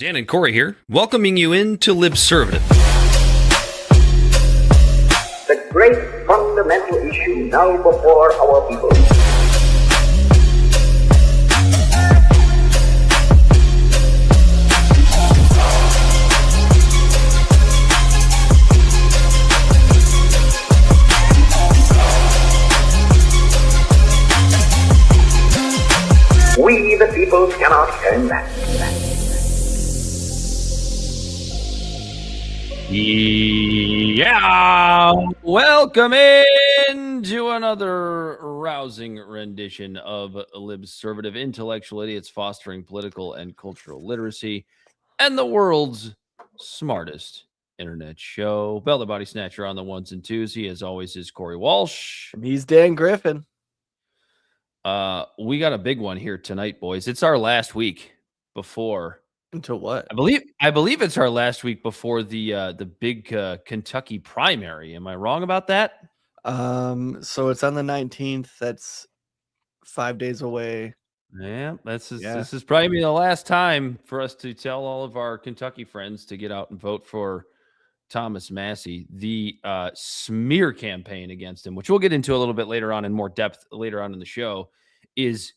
Dan and Corey here, welcoming you into Livelihood. The great fundamental issue now before our people. We, the people, cannot turn back. Yeah, welcome in to another rousing rendition of Libservative Intellectual Idiots Fostering Political and Cultural Literacy and the world's smartest internet show. Bell the Bodysnatcher on the ones and twos. He, as always, is Corey Walsh. And he's Dan Griffin. We got a big one here tonight, boys. It's our last week before. Until what? I believe it's our last week before the big Kentucky primary. Am I wrong about that? So it's on the 19th. That's 5 days away. Yeah, this is probably the last time for us to tell all of our Kentucky friends to get out and vote for Thomas Massie. The smear campaign against him, which we'll get into a little bit later on in more depth later on in the show, is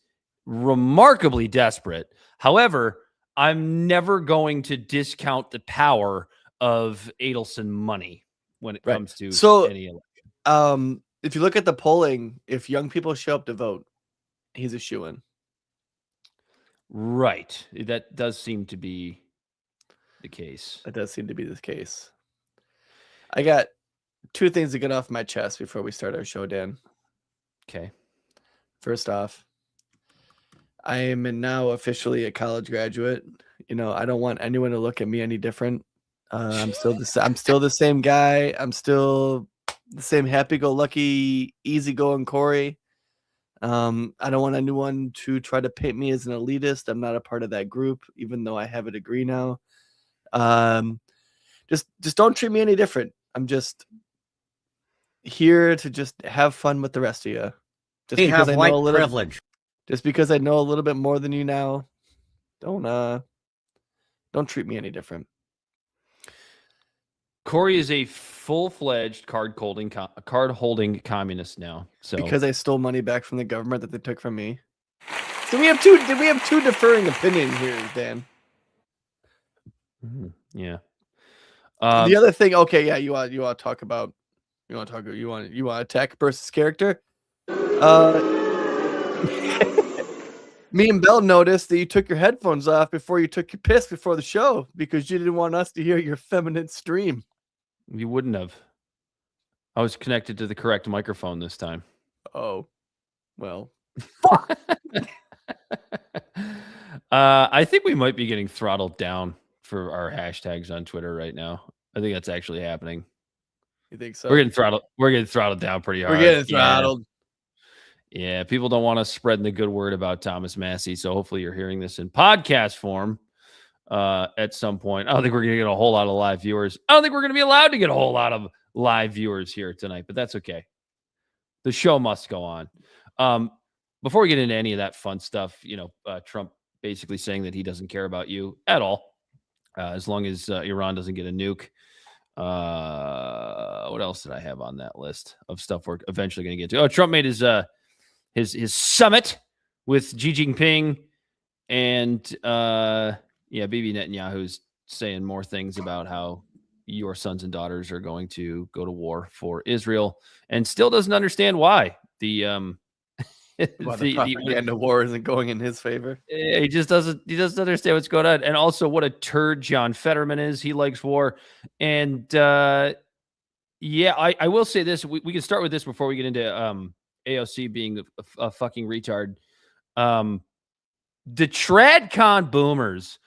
remarkably desperate. However, I'm never going to discount the power of Adelson money when it comes to any election. If you look at the polling, if young people show up to vote, he's a shoo-in. Right. That does seem to be the case. That does seem to be the case. I got two things to get off my chest before we start our show, Dan. Okay. First off, I am now officially a college graduate. You know, I don't want anyone to look at me any different. I'm still the same guy. I'm still the same happy-go-lucky, easygoing Corey. I don't want anyone to try to paint me as an elitist. I'm not a part of that group, even though I have a degree now. Just don't treat me any different. I'm just here to just have fun with the rest of you. Just because I know a little privilege. Just because I know a little bit more than you now, don't treat me any different. Corey is a full-fledged card-holding communist now. So because I stole money back from the government that they took from me. So we have two differing opinions here, Dan. Yeah. The other thing, okay, yeah, you want to talk about attack versus character. Me and Bell noticed that you took your headphones off before you took your piss before the show because you didn't want us to hear your feminine stream. You wouldn't have. I was connected to the correct microphone this time. Oh, well. I think we might be getting throttled down for our hashtags on Twitter right now. I think that's actually happening. You think so? We're getting throttled down pretty hard. We're getting throttled. Yeah, people don't want us spreading the good word about Thomas Massie, so hopefully you're hearing this in podcast form at some point. I don't think we're going to get a whole lot of live viewers. I don't think we're going to be allowed to get a whole lot of live viewers here tonight, but that's okay. The show must go on. Before we get into any of that fun stuff, Trump basically saying that he doesn't care about you at all, as long as Iran doesn't get a nuke. What else did I have on that list of stuff we're eventually going to get to? Oh, Trump made his summit with Xi Jinping, and Bibi Netanyahu's saying more things about how your sons and daughters are going to go to war for Israel, and still doesn't understand why the propaganda war isn't going in his favor. He doesn't understand what's going on, and also what a turd John Fetterman is. He likes war, and I will say this: we can start with this before we get into AOC being a fucking retard. The TradCon boomers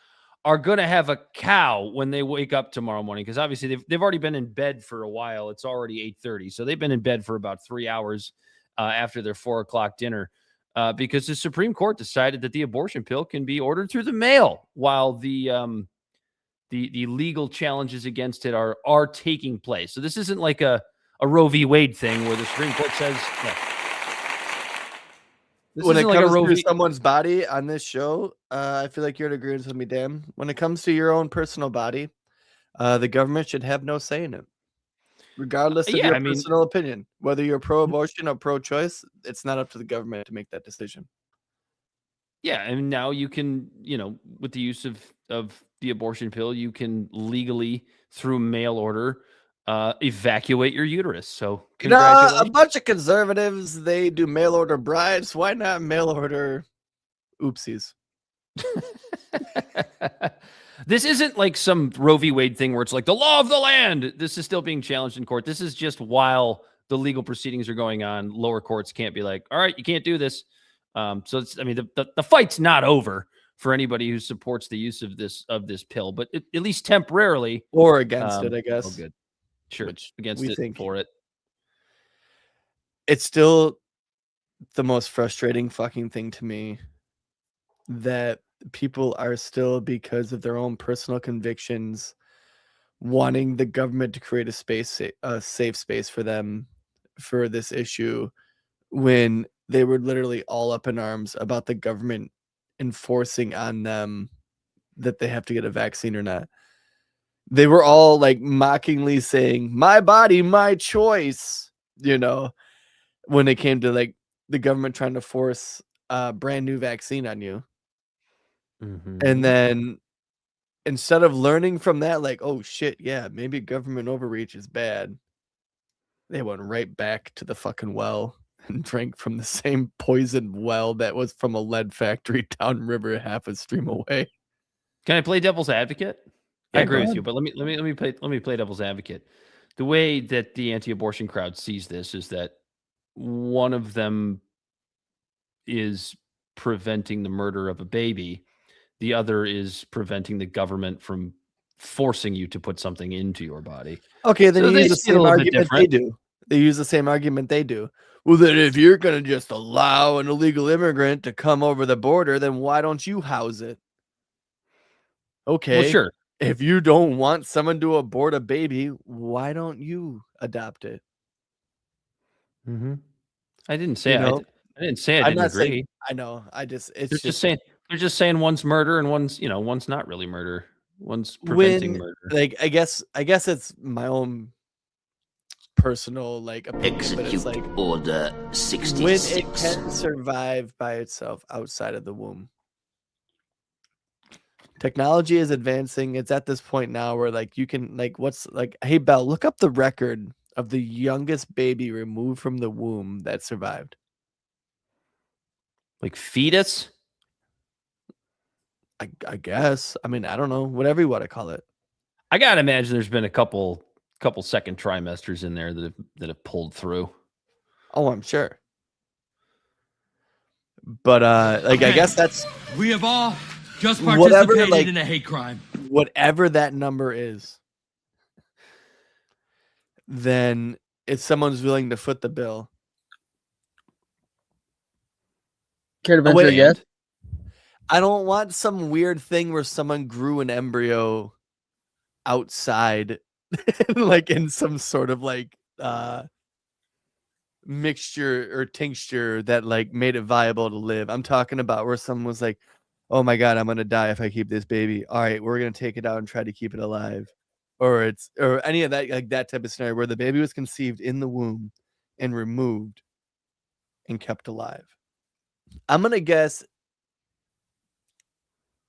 are going to have a cow when they wake up tomorrow morning, because obviously they've already been in bed for a while. It's already 8:30, so they've been in bed for about 3 hours after their 4:00 dinner, because the Supreme Court decided that the abortion pill can be ordered through the mail while the legal challenges against it are taking place. So this isn't like a Roe v. Wade thing where the Supreme Court says, when it comes to someone's body on this show, I feel like you're in agreement with me, Dan. When it comes to your own personal body, the government should have no say in it, regardless of your personal opinion. Whether you're pro-abortion or pro-choice, it's not up to the government to make that decision. Yeah, and now you can, with the use of the abortion pill, you can legally, through mail order, evacuate your uterus. So congratulations. A bunch of conservatives, they do mail order brides. Why not mail order oopsies? This isn't like some Roe v. Wade thing where it's like the law of the land. This is still being challenged in court. This is just while the legal proceedings are going on. Lower courts can't be like, all right, you can't do this. So it's, the fight's not over for anybody who supports the use of this pill, but at least temporarily, or against it, I guess. Oh, good. Sure. Against it, for it. It's still the most frustrating fucking thing to me that people are still, because of their own personal convictions, wanting the government to create a safe space for them for this issue, when they were literally all up in arms about the government enforcing on them that they have to get a vaccine or not. They were all like mockingly saying, my body, my choice, when it came to like the government trying to force a brand new vaccine on you. Mm-hmm. And then instead of learning from that, like, oh shit, yeah, maybe government overreach is bad, they went right back to the fucking well and drank from the same poisoned well that was from a lead factory downriver half a stream away. Can I play devil's advocate? I agree with you, but let me play devil's advocate. The way that the anti-abortion crowd sees this is that one of them is preventing the murder of a baby, the other is preventing the government from forcing you to put something into your body. Okay, then you use the same argument they do. They use the same argument they do. Well, then if you're going to just allow an illegal immigrant to come over the border, then why don't you house it? Okay. Well, sure. If you don't want someone to abort a baby, why don't you adopt it? Mm-hmm. I didn't say I didn't say I didn't agree. Saying, I know. They're just saying one's murder and one's not really murder. One's preventing murder. Like I guess it's my own personal opinion, execute but it's order 66. When it can survive by itself outside of the womb. Technology is advancing. It's at this point now where you can hey Belle, look up the record of the youngest baby removed from the womb that survived. Like fetus? I guess. I don't know. Whatever you want to call it. I gotta imagine there's been a couple second trimesters in there that have pulled through. Oh, I'm sure. But I guess that's we have all just participated in a hate crime. Whatever that number is, then if someone's willing to foot the bill. Care to venture a guess? I don't want some weird thing where someone grew an embryo outside, in some sort of mixture or tincture that made it viable to live. I'm talking about where someone was like, oh my God, I'm going to die if I keep this baby. All right, we're going to take it out and try to keep it alive. Or any of that, that type of scenario where the baby was conceived in the womb and removed and kept alive. I'm going to guess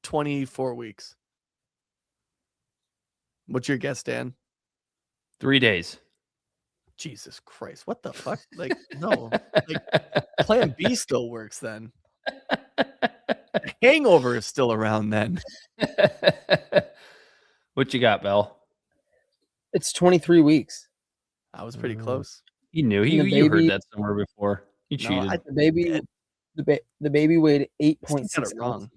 24 weeks. What's your guess, Dan? 3 days. Jesus Christ. What the fuck? No. Plan B still works then. Hangover is still around then. What you got, Belle? It's 23 weeks. I was pretty close. You knew. You heard that somewhere before. You cheated. The baby weighed 8.6 wrong.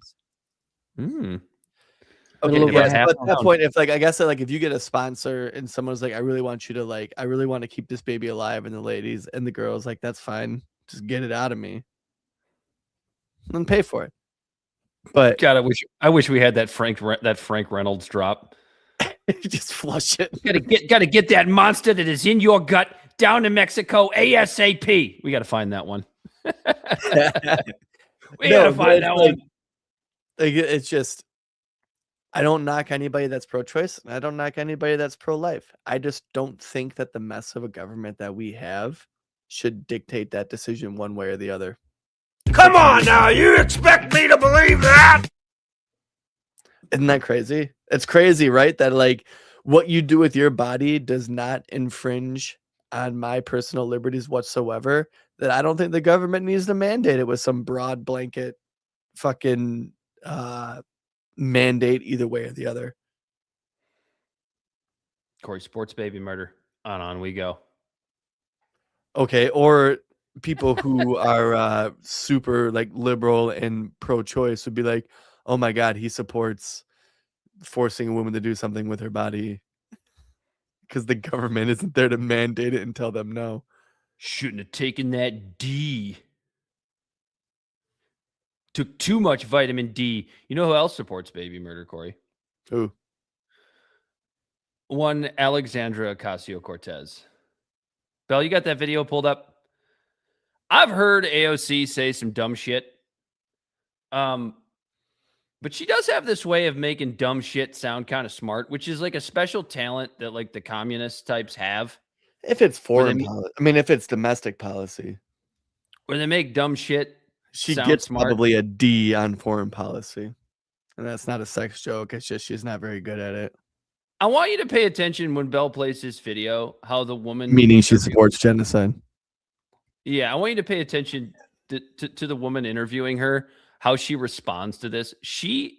Okay, but at that point, if you get a sponsor and someone's like, I really want you to I really want to keep this baby alive, and the ladies and the girls that's fine, just get it out of me, and pay for it. But God, I wish we had that Frank Reynolds drop. Just flush it. Gotta get that monster that is in your gut down to Mexico ASAP. We got to find that one. We gotta find that one. Like, it's just, I don't knock anybody that's pro-choice. I don't knock anybody that's pro-life. I just don't think that the mess of a government that we have should dictate that decision one way or the other. Come on now, you expect me to believe that? Isn't that crazy? It's crazy, right? That like what you do with your body does not infringe on my personal liberties whatsoever. That I don't think the government needs to mandate it with some broad blanket fucking mandate either way or the other. Corey, sports baby murder. On we go. Okay, or people who are super like liberal and pro-choice would be like, oh my God, he supports forcing a woman to do something with her body because the government isn't there to mandate it and tell them no. Shouldn't have taken that D. Took too much vitamin D. You know who else supports baby murder, Corey? Who? One Alexandra Ocasio-Cortez. Bell, you got that video pulled up? I've heard AOC say some dumb shit. But she does have this way of making dumb shit sound kind of smart, which is like a special talent that like the communist types have. If it's foreign policy, I mean, if it's domestic policy, where they make dumb shit, she gets smart. Probably a D on foreign policy, and that's not a sex joke. It's just she's not very good at it. I want you to pay attention when Bell plays this video, how the woman... Meaning she supports genocide. Yeah, I want you to pay attention to the woman interviewing her, how she responds to this. She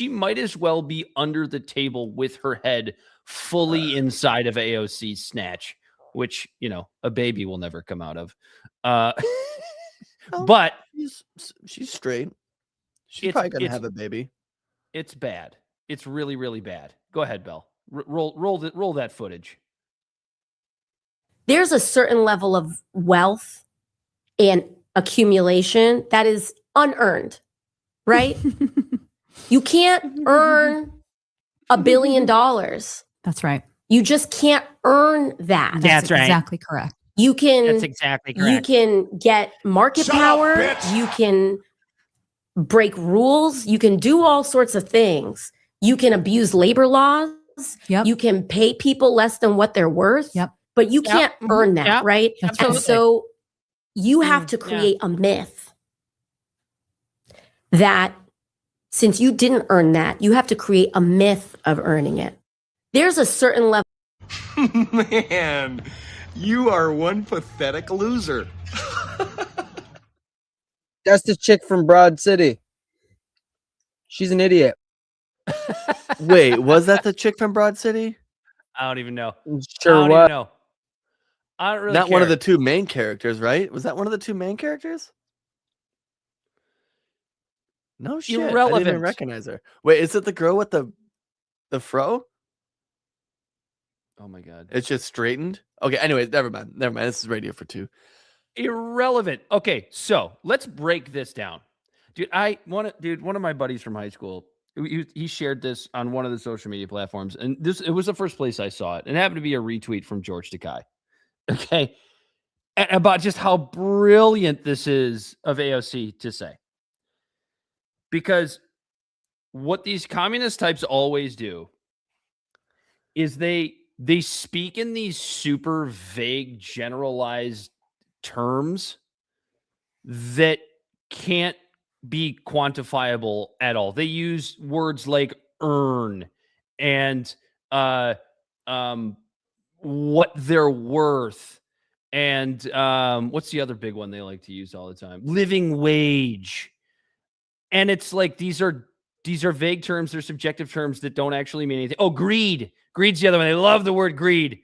might as well be under the table with her head fully inside of AOC's snatch, which, you know, a baby will never come out of. But... She's straight. She's probably going to have a baby. It's bad. It's really, really bad. Go ahead, Belle. Roll that footage. There's a certain level of wealth and accumulation that is unearned, right? You can't earn $1 billion. That's right. You just can't earn that. That's right. Exactly correct. You can. That's exactly correct. You can get market power. You can break rules. You can do all sorts of things. You can abuse labor laws. Yep. You can pay people less than what they're worth. Yep. But you can't earn that, right? Absolutely. And so you have to create a myth that since you didn't earn that, you have to create a myth of earning it. There's a certain level. Man, you are one pathetic loser. That's the chick from Broad City. She's an idiot. Wait, was that the chick from Broad City? I don't even know. Sure, I don't even know. I don't really Not care. one of the two main characters, right? Was that one of the two main characters? No shit. Irrelevant. I didn't even recognize her. Wait, is it the girl with the fro? Oh my God. It's just straightened. Okay, anyways, never mind. This is Radio for Two. Irrelevant. Okay, so let's break this down. Dude, one of my buddies from high school, he shared this on one of the social media platforms, and it was the first place I saw it, and it happened to be a retweet from George Takei. Okay, about just how brilliant this is of AOC to say, because what these communist types always do is they speak in these super vague, generalized terms that can't be quantifiable at all. They use words like earn and what they're worth, and what's the other big one they like to use all the time? Living wage. And it's like these are vague terms, they're subjective terms that don't actually mean anything. Oh, greed. Greed's the other one. They love the word greed.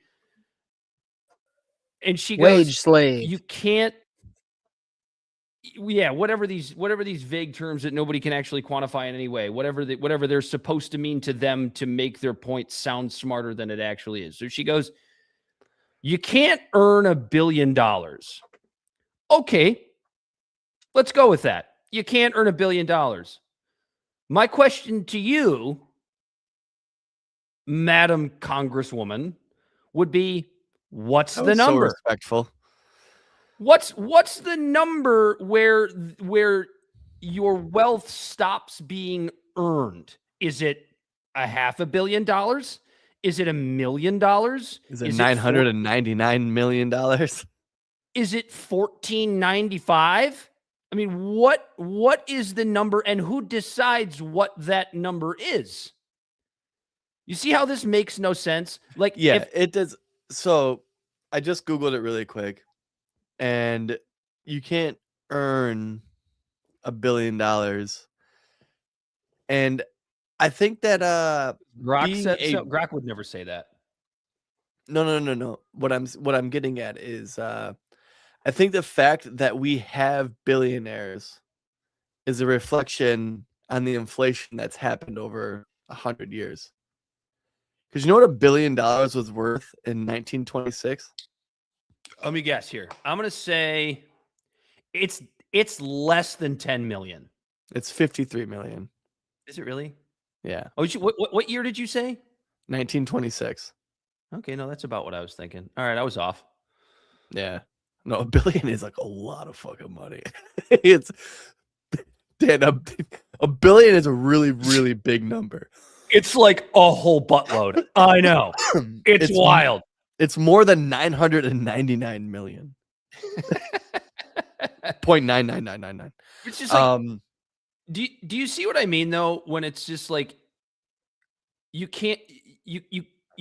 And she goes, wage slave. You can't. Yeah, whatever these vague terms that nobody can actually quantify in any way, whatever they're supposed to mean to them to make their point sound smarter than it actually is. So she goes, you can't earn $1 billion. Okay, let's go with that. You can't earn $1 billion. My question to you, Madam Congresswoman, would be, what's the number? So respectful. What's the number where your wealth stops being earned? Is it $500 million? Is it $1 million? Is it $999 million? Is it 1495? I mean, what is the number, and who decides what that number is? You see how this makes no sense? Like, yeah, it does. So I just Googled it really quick, and you can't earn $1 billion. And I think that Grok would never say that. No. What I'm getting at is I think the fact that we have billionaires is a reflection on the inflation that's happened over 100 years. Because you know what $1 billion was worth in 1926? Let me guess here. I'm gonna say it's less than 10 million. It's 53 million. Is it really? Yeah. Oh, what year did you say? 1926. Okay, no, that's about what I was thinking. All right, I was off. Yeah. No, $1 billion is like a lot of fucking money. It's Dan, $1 billion is a really, really big number. It's like a whole buttload. I know. It's wild. It's more than 999 million. 0.99999. It's just like, do you see what I mean though? When it's just like you can't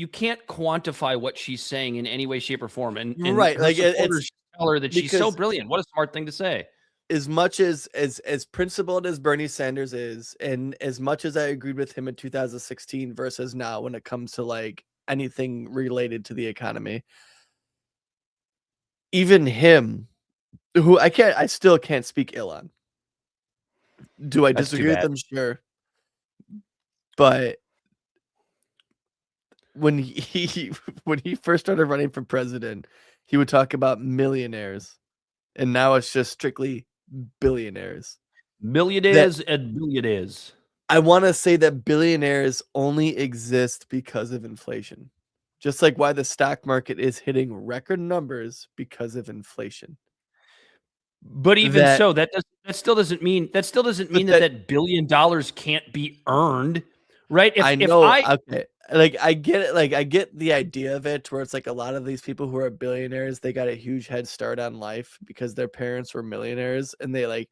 quantify what she's saying in any way, shape, or form. And right, like it's tell her that she's so brilliant. What a smart thing to say. As much as principled as Bernie Sanders is, and as much as I agreed with him in 2016 versus now when it comes to like anything related to the economy, even him, who I still can't speak ill on. Do I disagree with him? Sure. But when he first started running for president, he would talk about millionaires, and now it's just strictly billionaires. Millionaires and billionaires. I want to say that billionaires only exist because of inflation. Just like why the stock market is hitting record numbers because of inflation. But even so, that still doesn't mean that $1 billion can't be earned, right? Okay. Like I get it, like I get the idea of it, where it's like a lot of these people who are billionaires, they got a huge head start on life because their parents were millionaires, and they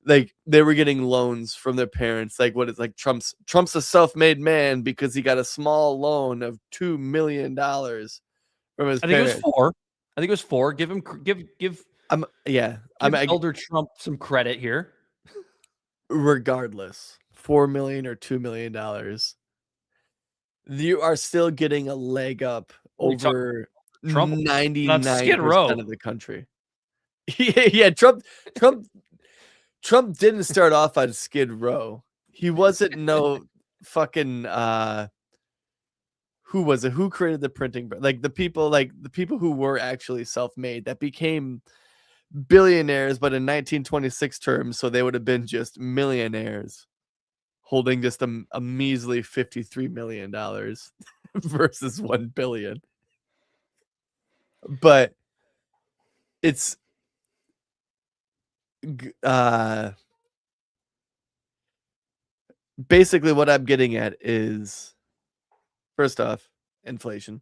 they were getting loans from their parents. Like what is like Trump's a self-made man because he got a small loan of $2 million from his parents. I think it was four. Give Elder Trump some credit here. Regardless, $4 million or $2 million, you are still getting a leg up over 99% of the country. Yeah, Trump didn't start off on Skid Row. He wasn't no fucking who was it? Who created the printing? Like the people who were actually self-made that became billionaires, but in 1926 terms, so they would have been just millionaires, holding just a measly $53 million versus $1 billion. But it's basically what I'm getting at is, first off, inflation,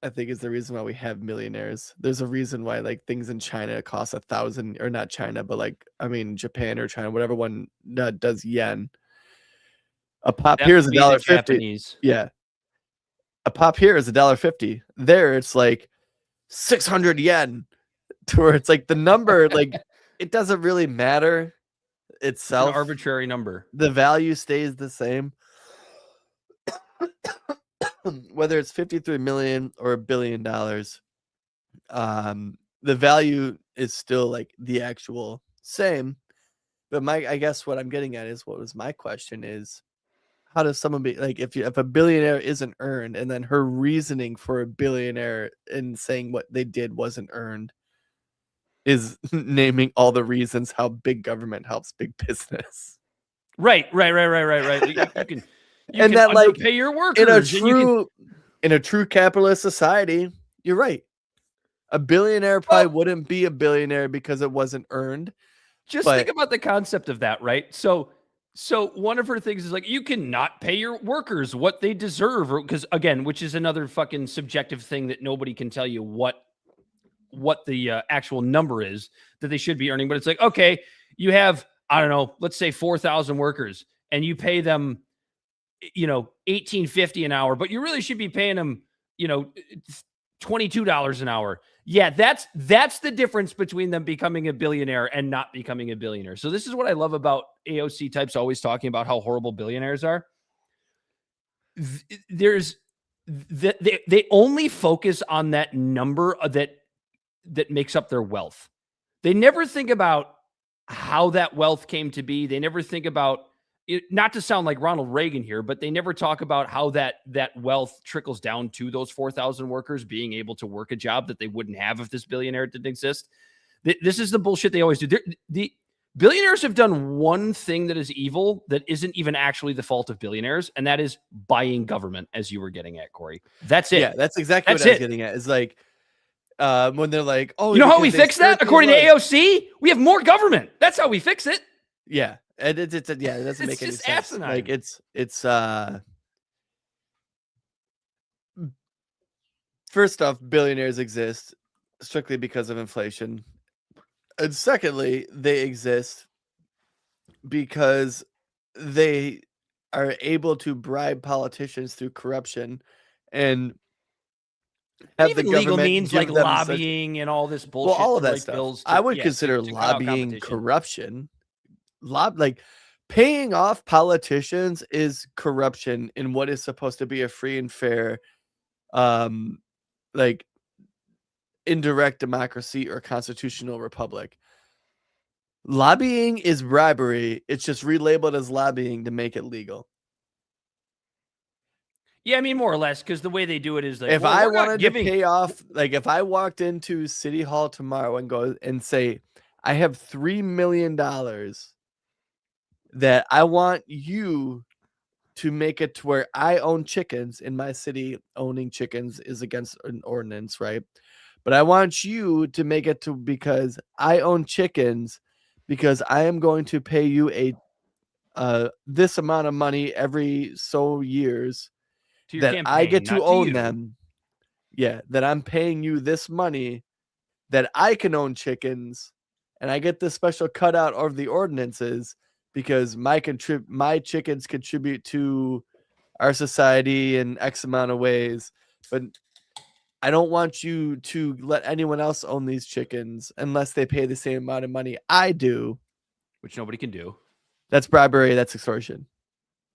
I think, is the reason why we have millionaires. There's a reason why like things in China cost 1,000, or not China, but like, I mean, Japan or China, whatever one does yen. A pop here is $1.50. Yeah. A pop here is $1.50. There it's like 600 yen, to where it's like the number, like it doesn't really matter itself. It's an arbitrary number. The value stays the same. Whether it's 53 million or $1 billion, the value is still like the actual same. But I guess what I'm getting at is, what was my question is, how does someone be like, if a billionaire isn't earned, and then her reasoning for a billionaire in saying what they did wasn't earned is naming all the reasons how big government helps big business. Right. You can underpay your workers. In a true capitalist society, you're right. A billionaire probably wouldn't be a billionaire because it wasn't earned. Just think about the concept of that, right? So one of her things is like, you cannot pay your workers what they deserve, because again, which is another fucking subjective thing that nobody can tell you what the actual number is that they should be earning. But it's like, okay, you have, I don't know, let's say 4,000 workers and you pay them, $18.50 an hour, but you really should be paying them, $22 an hour. Yeah, that's the difference between them becoming a billionaire and not becoming a billionaire. So this is what I love about AOC types always talking about how horrible billionaires are. They only focus on that number that makes up their wealth. They never think about how that wealth came to be. They never think about it, not to sound like Ronald Reagan here, but they never talk about how that wealth trickles down to those 4,000 workers being able to work a job that they wouldn't have if this billionaire didn't exist. This is the bullshit they always do. The billionaires have done one thing that is evil that isn't even actually the fault of billionaires, and that is buying government, as you were getting at, Corey. That's it. Yeah, that's exactly what I was getting at. Is like when they're like, oh, you know how we fix that? According to AOC, we have more government. That's how we fix it. Yeah. And it doesn't make any sense. Asinine. Like it's first off, billionaires exist strictly because of inflation. And secondly, they exist because they are able to bribe politicians through corruption and have even the government legal means like lobbying and all this bullshit. Well, all of that stuff. I would consider lobbying corruption. Like paying off politicians is corruption in what is supposed to be a free and fair like indirect democracy or constitutional republic. Lobbying is bribery. It's just relabeled as lobbying to make it legal. Yeah, I mean, more or less, because the way they do it is like, if I wanted to pay off, like if I walked into City Hall tomorrow and go and say, I have $3 million that I want you to make it to where I own chickens in my city. Owning chickens is against an ordinance, right? But I want you to make it to, because I own chickens, because I am going to pay you this amount of money every so years that campaign, I get to own them. Yeah, that I'm paying you this money that I can own chickens, and I get this special cutout of the ordinances because my chickens contribute to our society in X amount of ways. But I don't want you to let anyone else own these chickens unless they pay the same amount of money I do. Which nobody can do. That's bribery. That's extortion.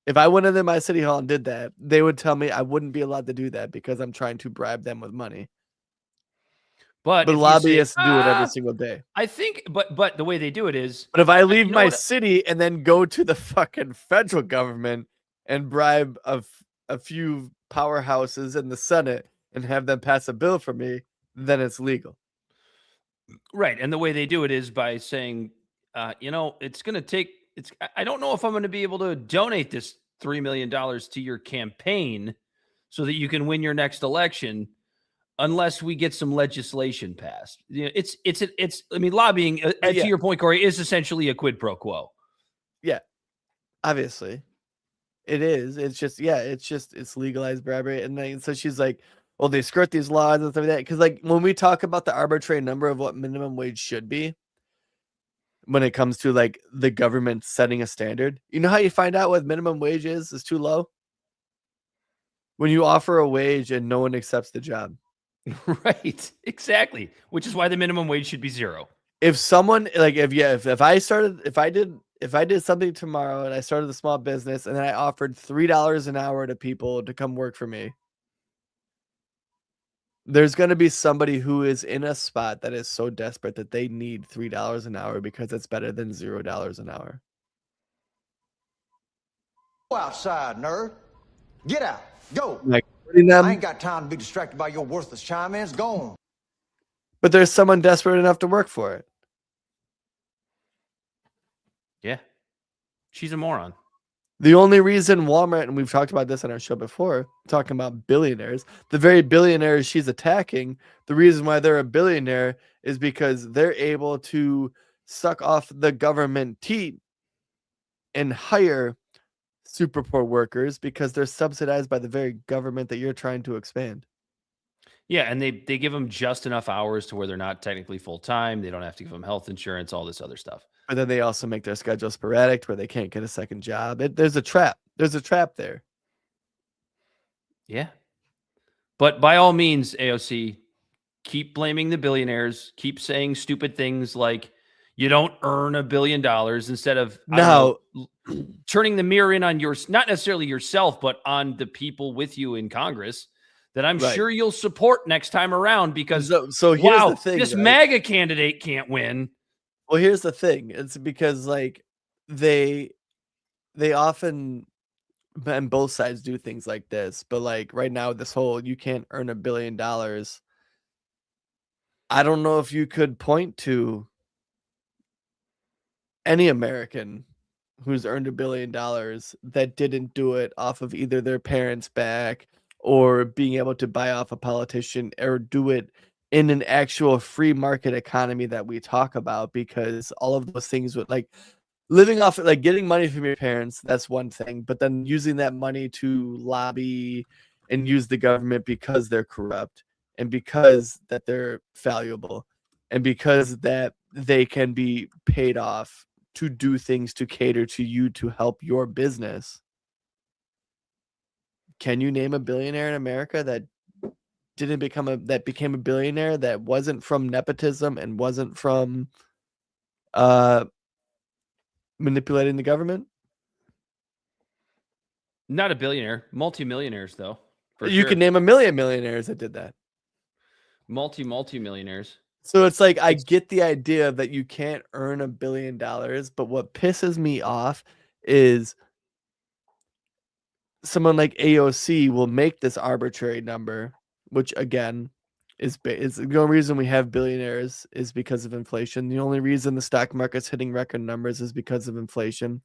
If I went into my city hall and did that, they would tell me I wouldn't be allowed to do that because I'm trying to bribe them with money. But lobbyists do it every single day. I think, but the way they do it is. But if I leave my city and then go to the fucking federal government and bribe a few powerhouses in the Senate and have them pass a bill for me, then it's legal. Right. And the way they do it is by saying, it's going to take, I don't know if I'm going to be able to donate this $3 million to your campaign so that you can win your next election unless we get some legislation passed. I mean, lobbying, to your point, Corey, is essentially a quid pro quo. Yeah, obviously. It is. It's legalized bribery. And so she's like, well, they skirt these laws and stuff like that. Because like when we talk about the arbitrary number of what minimum wage should be, when it comes to like the government setting a standard, you know how you find out what minimum wage is too low? When you offer a wage and no one accepts the job. Right. Exactly. Which is why the minimum wage should be $0. If someone like, if I did something tomorrow and I started a small business and then I offered $3 an hour to people to come work for me, there's going to be somebody who is in a spot that is so desperate that they need $3 an hour because it's better than $0 an hour. Go outside, nerd. Get out. Go. Like, I ain't got time to be distracted by your worthless chime-ins. Go on. But there's someone desperate enough to work for it. Yeah. She's a moron. The only reason Walmart, and we've talked about this on our show before, talking about billionaires, the very billionaires she's attacking, the reason why they're a billionaire is because they're able to suck off the government teat and hire super poor workers because they're subsidized by the very government that you're trying to expand. Yeah, and they give them just enough hours to where they're not technically full-time. They don't have to give them health insurance, all this other stuff. But then they also make their schedule sporadic where they can't get a second job. There's a trap. There's a trap there. Yeah. But by all means, AOC, keep blaming the billionaires. Keep saying stupid things like you don't earn $1 billion instead of turning the mirror in on not necessarily yourself, but on the people with you in Congress that I'm sure you'll support next time around because so here's the thing, this MAGA candidate can't win. Well, here's the thing. It's because like they often, and both sides do things like this, but like right now, this whole you can't earn $1 billion. I don't know if you could point to any American who's earned $1 billion that didn't do it off of either their parents' back or being able to buy off a politician or do it in an actual free market economy that we talk about, because all of those things would like living off like getting money from your parents. That's one thing, but then using that money to lobby and use the government because they're corrupt and because that they're valuable and because that they can be paid off to do things to cater to you to help your business. Can you name a billionaire in America that became a billionaire that wasn't from nepotism and wasn't from manipulating the government? Not a billionaire, multimillionaires though. You can name a million millionaires that did that. Multi-millionaires. So it's like I get the idea that you can't earn $1 billion, but what pisses me off is someone like AOC will make this arbitrary number, which again is the only reason we have billionaires is because of inflation. The only reason the stock market's hitting record numbers is because of inflation.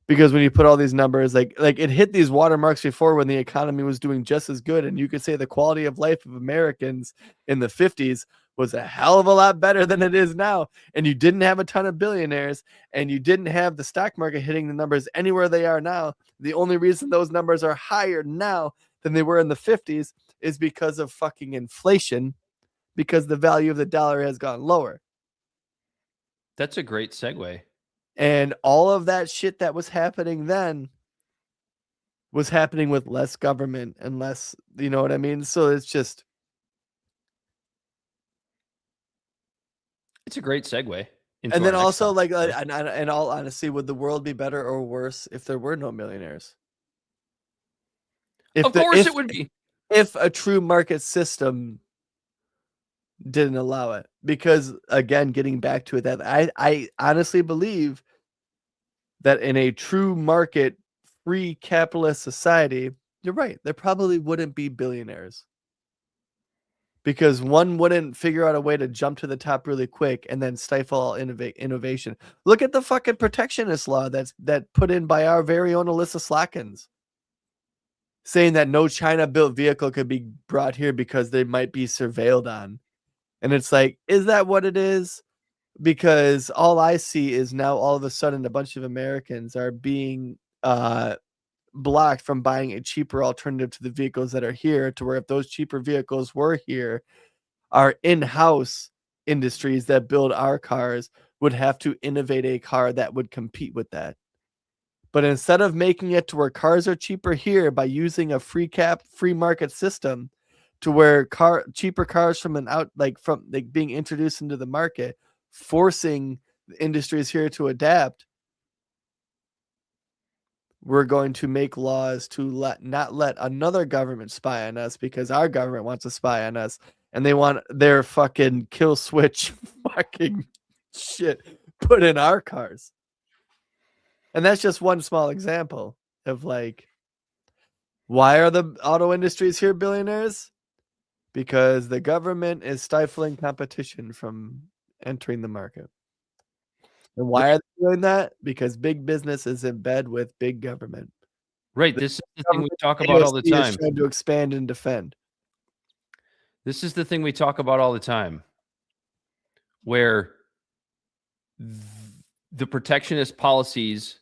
Because when you put all these numbers, like it hit these watermarks before when the economy was doing just as good, and you could say the quality of life of Americans in the 50s was a hell of a lot better than it is now. And you didn't have a ton of billionaires, and you didn't have the stock market hitting the numbers anywhere they are now. The only reason those numbers are higher now than they were in the 50s is because of fucking inflation, because the value of the dollar has gone lower. That's a great segue. And all of that shit that was happening then was happening with less government and less, you know what I mean? So it's a great segue. And then also like, in all honesty, would the world be better or worse if there were no millionaires? Of course it would be. If a true market system didn't allow it, because again, getting back to it, that I honestly believe that in a true market, free capitalist society, you're right, there probably wouldn't be billionaires, because one wouldn't figure out a way to jump to the top really quick and then stifle all innovation. Look at the fucking protectionist law that put in by our very own Alyssa Slotkins, saying that no China-built vehicle could be brought here because they might be surveilled on. And it's like, is that what it is? Because all I see is now all of a sudden a bunch of Americans are being blocked from buying a cheaper alternative to the vehicles that are here, to where if those cheaper vehicles were here, our in-house industries that build our cars would have to innovate a car that would compete with that. But instead of making it to where cars are cheaper here by using a free market system, to where cheaper cars from being introduced into the market, forcing the industries here to adapt, we're going to make laws to not let another government spy on us, because our government wants to spy on us and they want their fucking kill switch fucking shit put in our cars. And that's just one small example of like, why are the auto industries here billionaires? Because the government is stifling competition from entering the market. And why are they doing that? Because big business is in bed with big government. Right. This is the thing we talk about all the AOC is time. trying to expand and defend. This is the thing we talk about all the time, where the protectionist policies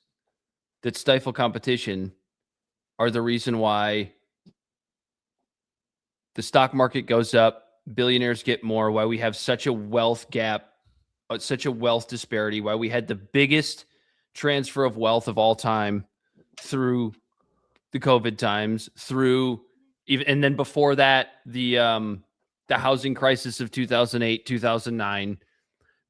that stifle competition are the reason why the stock market goes up, billionaires get more, why we have such a wealth gap, such a wealth disparity, why we had the biggest transfer of wealth of all time through the COVID times, through even, and then before that, the housing crisis of 2008, 2009.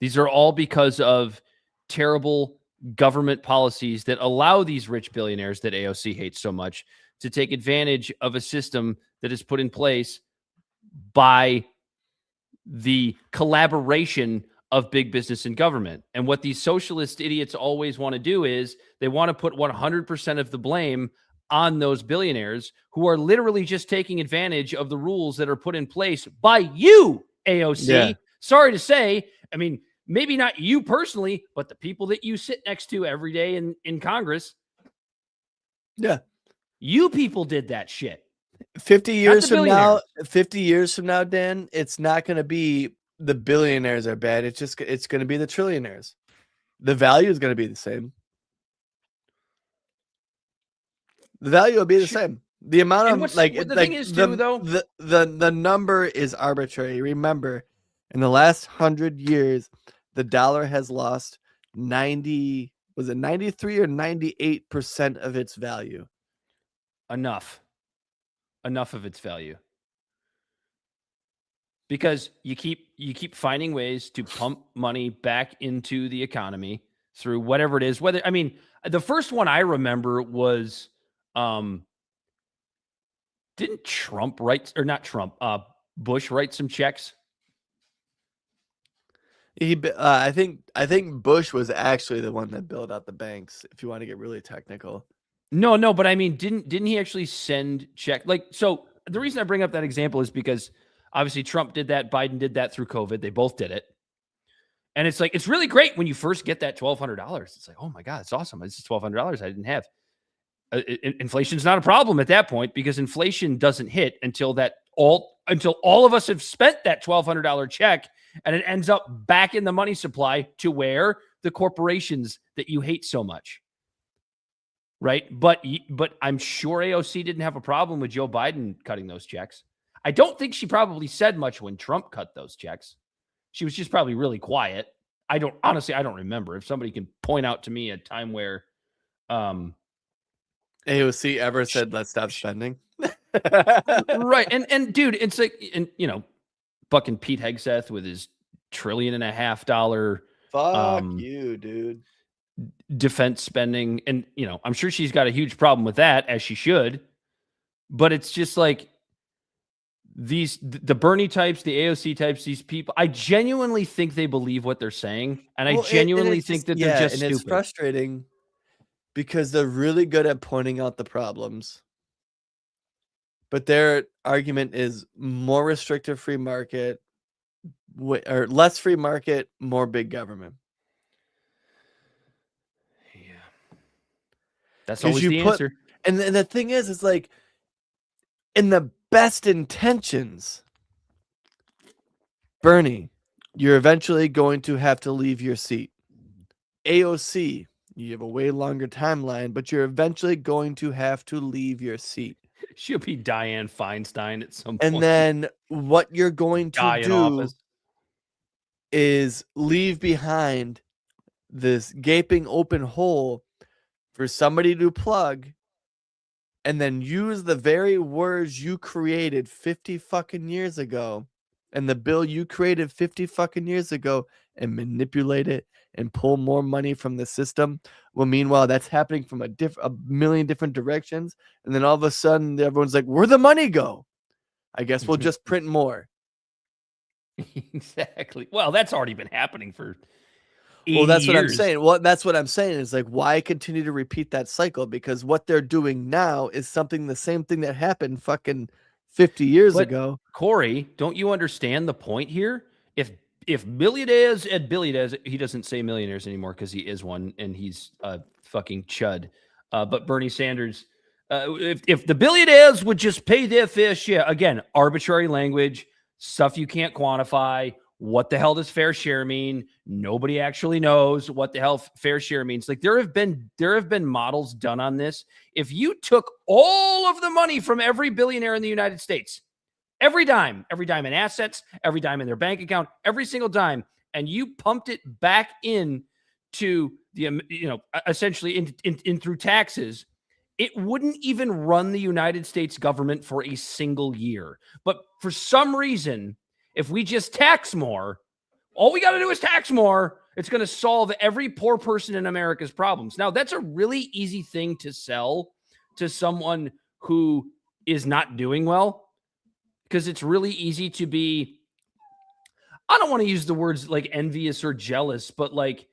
These are all because of terrible government policies that allow these rich billionaires that AOC hates so much to take advantage of a system that is put in place by the collaboration of big business and government. And what these socialist idiots always want to do is they want to put 100% of the blame on those billionaires who are literally just taking advantage of the rules that are put in place by you, AOC. Yeah. Sorry to say, I mean, maybe not you personally, but the people that you sit next to every day in Congress. Yeah. You people did that shit. 50 years from now, Dan, it's not going to be the billionaires are bad. It's going to be the trillionaires. The value is going to be the same. The value will be the same. The amount of the number is arbitrary. Remember, in the last 100 years, the dollar has lost 93 or 98% of its value. Enough of its value. Because you keep finding ways to pump money back into the economy through whatever it is. Whether, I mean, the first one I remember was didn't Trump write, or not Trump, Bush write some checks? I think Bush was actually the one that bailed out the banks, if you want to get really technical. No, but I mean, didn't he actually send check? Like, so the reason I bring up that example is because obviously Trump did that, Biden did that through COVID. They both did it. And it's like, it's really great when you first get that $1,200. It's like, oh my God, it's awesome. This is $1,200 I didn't have. Inflation's not a problem at that point because inflation doesn't hit until all of us have spent that $1,200 check and it ends up back in the money supply to where the corporations that you hate so much. Right. But I'm sure AOC didn't have a problem with Joe Biden cutting those checks. I don't think she probably said much when Trump cut those checks. She was just probably really quiet. I don't remember. If somebody can point out to me a time where AOC ever said, let's stop spending. Right. And dude, it's like, and you know, fucking Pete Hegseth with his $1.5 trillion. Fuck you, dude. Defense spending. And, you know, I'm sure she's got a huge problem with that, as she should. But it's just like the Bernie types, the AOC types, these people, I genuinely think they believe what they're saying. And I genuinely think that they're just stupid. It's frustrating because they're really good at pointing out the problems. But their argument is more restrictive free market, or less free market, more big government. Yeah. That's always the answer. And the thing is, it's like, in the best intentions, Bernie, you're eventually going to have to leave your seat. AOC, you have a way longer timeline, but you're eventually going to have to leave your seat. She'll be Dianne Feinstein at some point. And then what you're going to do is leave behind this gaping open hole for somebody to plug, and then use the very words you created 50 fucking years ago and the bill you created 50 fucking years ago and manipulate it and pull more money from the system. Well, meanwhile, that's happening from a million different directions. And then all of a sudden, everyone's like, where'd the money go? I guess we'll just print more. Exactly. Well, that's already been happening for 80 Well, that's years. what I'm saying. Well, that's what I'm saying is like, why continue to repeat that cycle? Because what they're doing now is the same thing that happened fucking 50 years ago. Corey, don't you understand the point here? If billionaires and billionaires, he doesn't say millionaires anymore because he is one and he's a fucking chud. But Bernie Sanders, if the billionaires would just pay their fair share, again, arbitrary language, stuff you can't quantify. What the hell does fair share mean? Nobody actually knows what the hell fair share means. Like there have been models done on this. If you took all of the money from every billionaire in the United States, every dime in assets, every dime in their bank account, every single dime, and you pumped it back in to the, essentially in through taxes, it wouldn't even run the United States government for a single year. But for some reason, if we just tax more, all we got to do is tax more. It's going to solve every poor person in America's problems. Now, that's a really easy thing to sell to someone who is not doing well, because it's really easy to be, I don't want to use the words like envious or jealous, but like,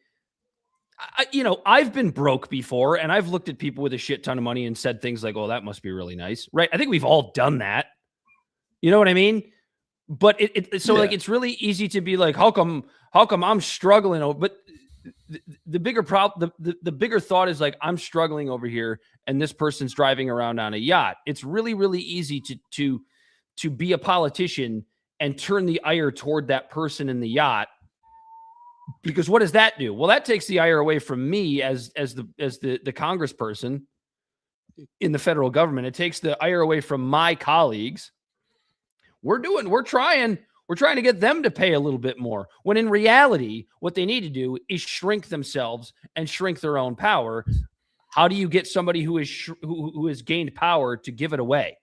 I've been broke before and I've looked at people with a shit ton of money and said things like, oh, that must be really nice. Right. I think we've all done that. You know what I mean? But it's really easy to be like, how come I'm struggling? But the bigger problem, the bigger thought is like, I'm struggling over here and this person's driving around on a yacht. It's really, really easy to be a politician and turn the ire toward that person in the yacht. Because what does that do? Well, that takes the ire away from me as the congressperson in the federal government. It takes the ire away from my colleagues. We're trying to get them to pay a little bit more, when in reality, what they need to do is shrink themselves and shrink their own power. How do you get somebody who has gained power to give it away?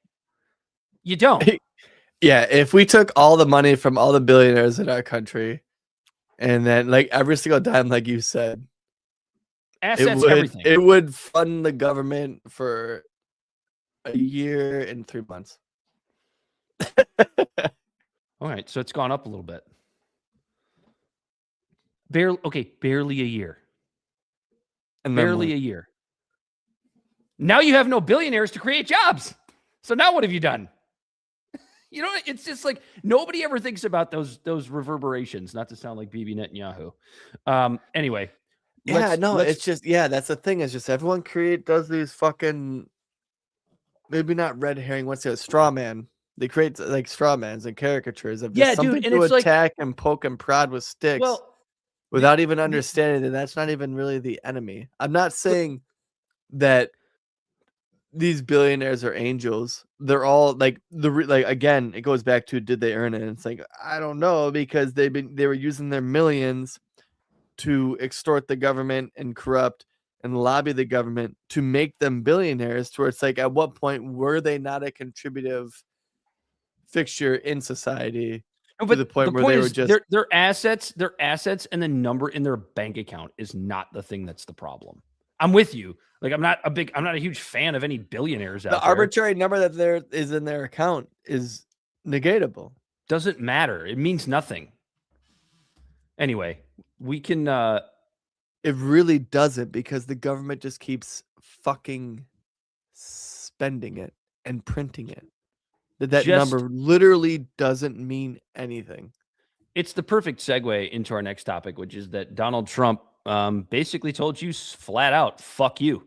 You don't. Yeah, if we took all the money from all the billionaires in our country, and then like every single dime, like you said, assets, everything, it would fund the government for a year and 3 months. All right, so it's gone up a little bit. Barely a year. And barely a year. Now you have no billionaires to create jobs. So now what have you done? It's just like nobody ever thinks about those reverberations. Not to sound like Bibi Netanyahu. Anyway, it's just that's the thing. It's just everyone does these fucking, maybe not red herring. What's it? Straw man. They create like straw mans and caricatures of just something to attack and poke and prod with sticks, without even understanding that that's not even really the enemy. I'm not saying that these billionaires are angels. They're all like again, it goes back to, did they earn it? And it's like, I don't know, because they were using their millions to extort the government and corrupt and lobby the government to make them billionaires, to where it's like, at what point were they not a contributive fixture in society to the point where they were just their assets and the number in their bank account is not the thing that's the problem. I'm with you. Like I'm not a huge fan of any billionaires out there. The arbitrary number that there is in their account is negatable. Doesn't matter. It means nothing. Anyway, we can it really doesn't, because the government just keeps fucking spending it and printing it. That number literally doesn't mean anything. It's the perfect segue into our next topic, which is that Donald Trump basically told you flat out, fuck you.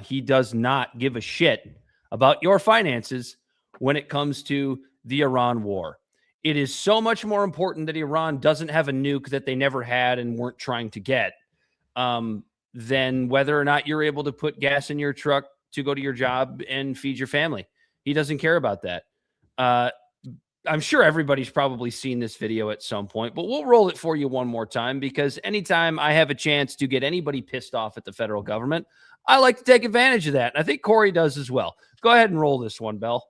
He does not give a shit about your finances when it comes to the Iran war. It is so much more important that Iran doesn't have a nuke that they never had and weren't trying to get, than whether or not you're able to put gas in your truck to go to your job and feed your family. He doesn't care about that. I'm sure everybody's probably seen this video at some point, but we'll roll it for you one more time, because anytime I have a chance to get anybody pissed off at the federal government, I like to take advantage of that. And I think Corey does as well. Go ahead and roll this one, Bell.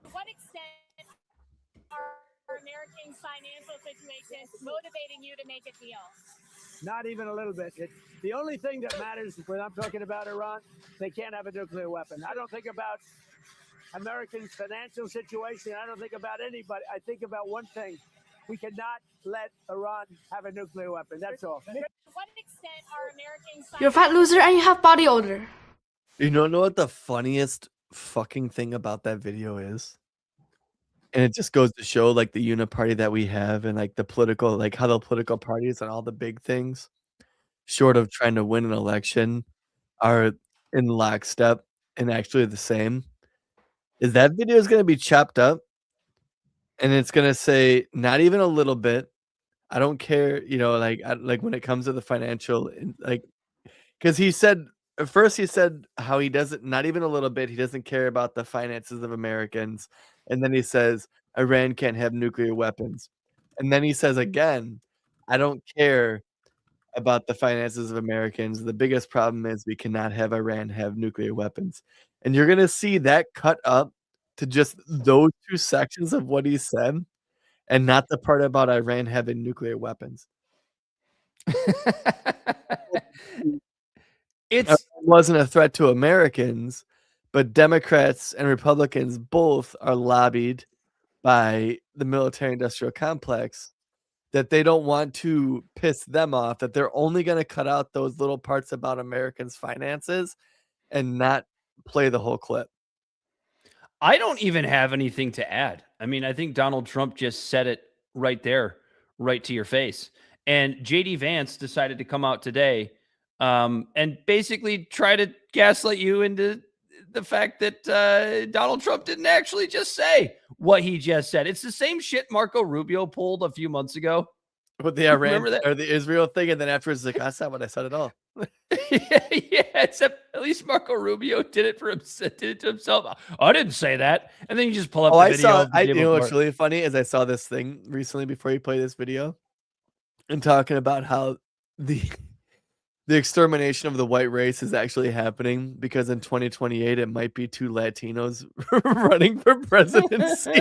To what extent are Americans' financial situations motivating you to make a deal? Not even a little bit. The only thing that matters when I'm talking about Iran, they can't have a nuclear weapon. I don't think about Americans' financial situation. I don't think about anybody. I think about one thing. We cannot let Iran have a nuclear weapon. That's all. To what extent are Americans... You're a fat loser and you have body odor. You don't know what the funniest fucking thing about that video is? And it just goes to show like the uniparty that we have and like the political, like how the political parties and all the big things, short of trying to win an election, are in lockstep and actually the same. Is that video is going to be chopped up and it's going to say not even a little bit. I don't care, you know, like like when it comes to the financial, like, because he said at first he said how he doesn't, not even a little bit, he doesn't care about the finances of Americans, and then he says Iran can't have nuclear weapons, and then he says again, I don't care about the finances of Americans. The biggest problem is we cannot have Iran have nuclear weapons, and you're gonna see that cut up to just those 2 sections of what he said, and not the part about Iran having nuclear weapons. It wasn't a threat to Americans, but Democrats and Republicans both are lobbied by the military-industrial complex that they don't want to piss them off, that they're only going to cut out those little parts about Americans' finances and not play the whole clip. I don't even have anything to add. I mean, I think Donald Trump just said it right there, right to your face. And JD Vance decided to come out today and basically try to gaslight you into the fact that Donald Trump didn't actually just say what he just said. It's the same shit Marco Rubio pulled a few months ago. With the Iran or the Israel thing, and then afterwards, like, that's not what I said at all. Yeah, except at least Marco Rubio did it for himself. Did it to himself. I didn't say that, and then you just pull up the video. You know what's really funny is I saw this thing recently before you play this video, and talking about how the extermination of the white race is actually happening because in 2028 it might be 2 Latinos running for presidency.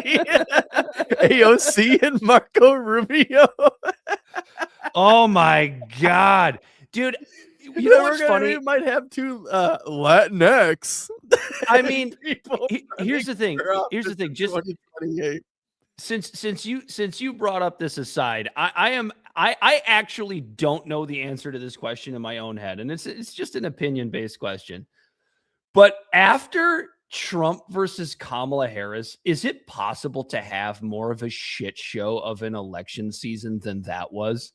AOC and Marco Rubio. Oh my God, dude. You know what's funny? We might have 2 Latinx. I mean, here's the thing. Here's the thing. Just since you brought up this aside, I actually don't know the answer to this question in my own head, and it's just an opinion-based question. But after Trump versus Kamala Harris, is it possible to have more of a shit show of an election season than that was?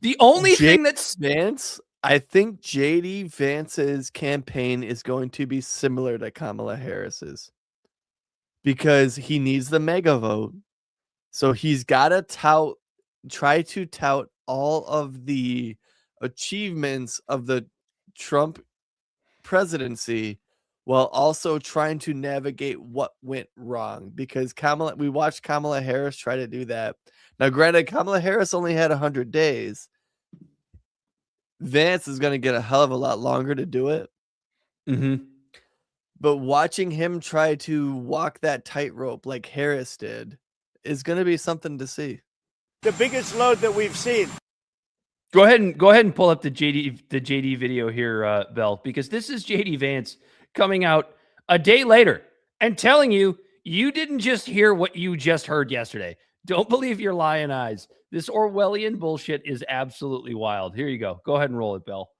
The only thing that's Vance, I think JD Vance's campaign is going to be similar to Kamala Harris's because he needs the mega vote. So he's got to try to tout all of the achievements of the Trump presidency while also trying to navigate what went wrong, because we watched Kamala Harris try to do that. Now, granted, Kamala Harris only had 100 days. Vance is going to get a hell of a lot longer to do it. Mm-hmm. But watching him try to walk that tightrope like Harris did is going to be something to see. The biggest load that we've seen. Go ahead and pull up the JD video here, Bell, because this is JD Vance coming out a day later and telling you didn't just hear what you just heard yesterday. Don't believe your lying eyes. This Orwellian bullshit is absolutely wild. Here you go. Go ahead and roll it, Bell.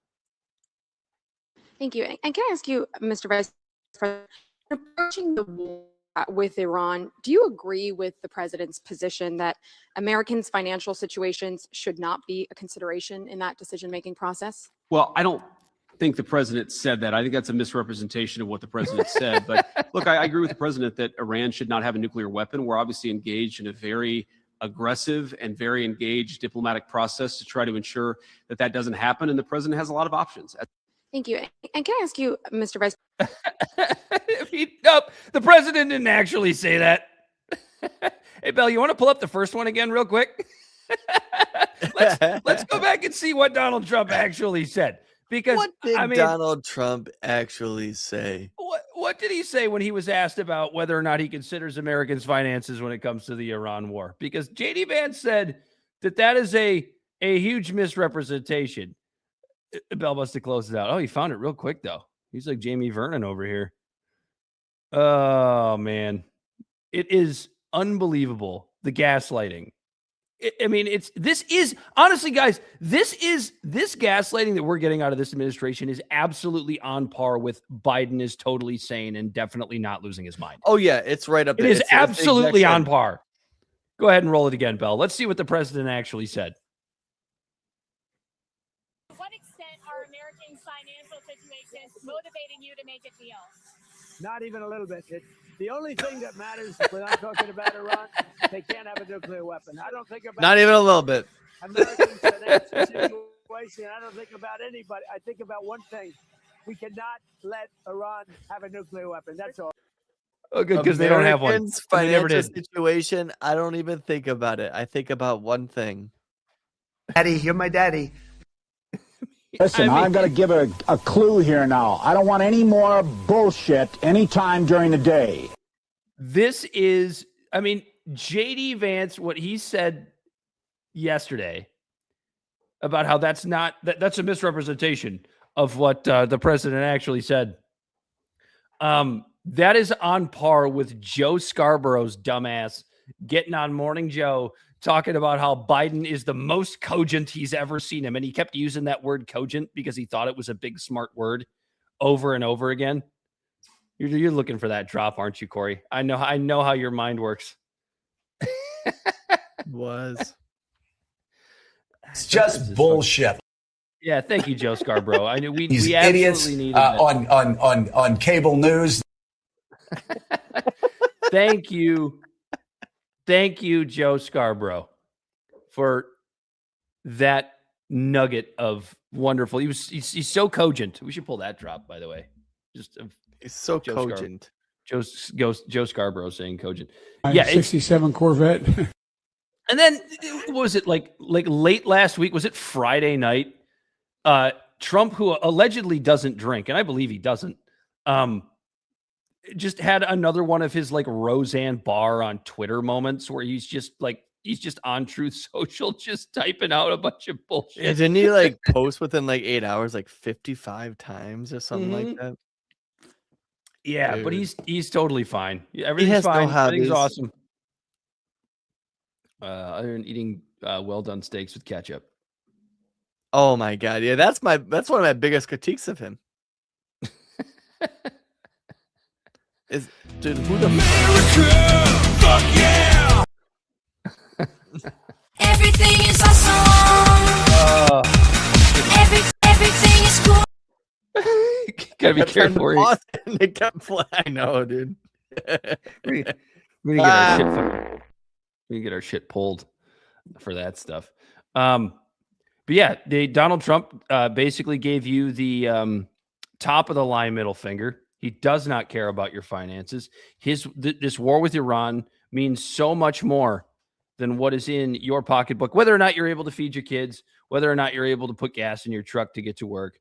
Thank you. And can I ask you, Mr. Vice President, approaching the war with Iran, do you agree with the president's position that Americans' financial situations should not be a consideration in that decision-making process? Well, I don't think the president said that. I think that's a misrepresentation of what the president said. But look, I agree with the president that Iran should not have a nuclear weapon. We're obviously engaged in a very aggressive and very engaged diplomatic process to try to ensure that that doesn't happen. And the president has a lot of options. Thank you. And can I ask you, Mr. Vice Nope, the president didn't actually say that. Hey, Bell, you want to pull up the first one again real quick? Let's go back and see what Donald Trump actually said. Because what did Donald Trump actually say? What did he say when he was asked about whether or not he considers Americans' finances when it comes to the Iran war? Because JD Vance said that is a huge misrepresentation. Bell must have closed it out. Oh, he found it real quick, though. He's like Jamie Vernon over here. Oh, man. It is unbelievable, the gaslighting. I mean, this is honestly, guys, this gaslighting that we're getting out of this administration is absolutely on par with Biden is totally sane and definitely not losing his mind. Oh yeah, it's right up there. It is absolutely on par. Go ahead and roll it again, Bell. Let's see what the president actually said. To what extent are Americans' financial situations motivating you to make a deal? Not even a little bit. The only thing that matters when I'm talking about Iran, they can't have a nuclear weapon. I don't think about not even a little bit. American financial situation. I don't think about anybody. I think about one thing: we cannot let Iran have a nuclear weapon. That's all. Oh, good, because they don't have one. Financial situation. I don't even think about it. I think about one thing. Daddy, you're my daddy. Listen, I've got to give a clue here now. I don't want any more bullshit anytime during the day. This is, I mean, J.D. Vance, what he said yesterday about how that's not, that's a misrepresentation of what the president actually said. That is on par with Joe Scarborough's dumbass getting on Morning Joe talking about how Biden is the most cogent he's ever seen him. And he kept using that word cogent because he thought it was a big, smart word over and over again. You're looking for that drop, aren't you, Corey? I know how your mind works. It's just bullshit. Yeah, thank you, Joe Scarborough. I knew we idiots absolutely needed on cable news. Thank you, Joe Scarborough, for that nugget of wonderful. He's so cogent. We should pull that drop, by the way. Just he's so Joe cogent. Joe Scarborough saying cogent. Yeah, 67 Corvette. And then what was it like late last week? Was it Friday night? Trump, who allegedly doesn't drink, and I believe he doesn't, just had another one of his like Roseanne Barr on Twitter moments where he's just on Truth Social, just typing out a bunch of bullshit. Yeah, didn't he like post within like 8 hours, like 55 times or something like that? Yeah, Dude. but he's totally fine. Everything's fine. Everything's awesome. Other than eating well done steaks with ketchup. Oh my god, yeah, that's one of my biggest critiques of him. Is dude, who the fuck yeah! Everything is awesome. Everything is cool. Gotta be careful. I know, dude. We get our shit pulled for that stuff. But yeah, Donald Trump basically gave you the top of the line middle finger. He does not care about your finances. This war with Iran means so much more than what is in your pocketbook, whether or not you're able to feed your kids, whether or not you're able to put gas in your truck to get to work.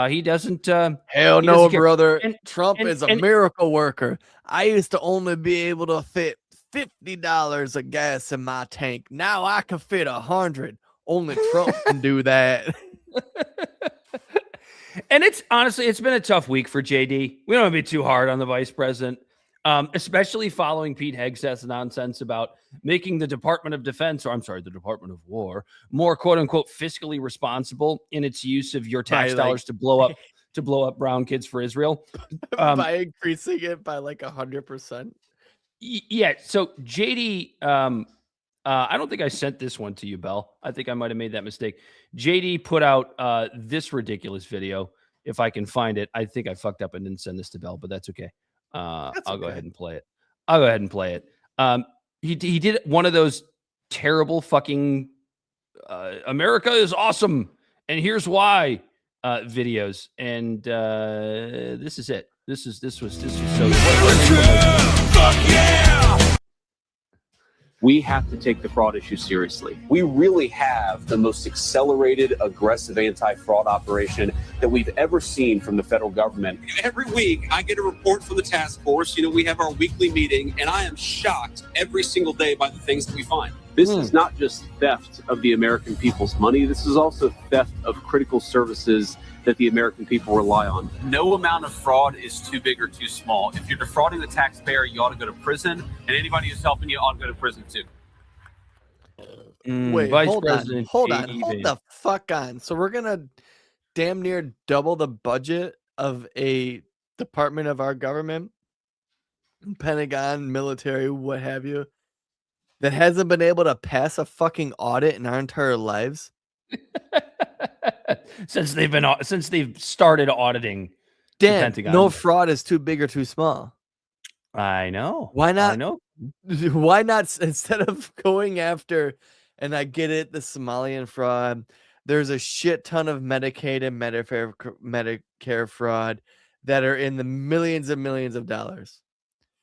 He doesn't. Hell no, brother. Trump is a miracle worker. I used to only be able to fit $50 of gas in my tank. Now I can fit 100. Only Trump can do that. And it's been a tough week for JD. We don't want to be too hard on the vice president, especially following Pete Hegseth's nonsense about making the Department of Defense, or I'm sorry, the Department of War, more quote unquote fiscally responsible in its use of your tax dollars to blow up brown kids for Israel. By increasing it by like 100%. Yeah. So JD, I don't think I sent this one to you, Bell. I think I might have made that mistake. JD put out this ridiculous video. If I can find it, I think I fucked up and didn't send this to Bell, but that's okay. I'll go ahead and play it. He did one of those terrible fucking America is awesome and here's why videos, and this is it. This was so fuck yeah! We have to take the fraud issue seriously. We really have the most accelerated, aggressive anti-fraud operation that we've ever seen from the federal government. Every week, I get a report from the task force. We have our weekly meeting, and I am shocked every single day by the things that we find. This is not just theft of the American people's money. This is also theft of critical services that the American people rely on. No amount of fraud is too big or too small. If you're defrauding the taxpayer, you ought to go to prison, and anybody who's helping you ought to go to prison too. Wait, Vice hold President hold JD the fuck on. So we're gonna damn near double the budget of a department of our government, Pentagon, military, what have you, that hasn't been able to pass a fucking audit in our entire lives since they've started auditing the Dan, Pentagon. no fraud is too big or too small. I know. Why not? I know. Why not, instead of going after, and I get it, the Somalian fraud, there's a shit ton of Medicaid and Medicare fraud that are in the millions and millions of dollars.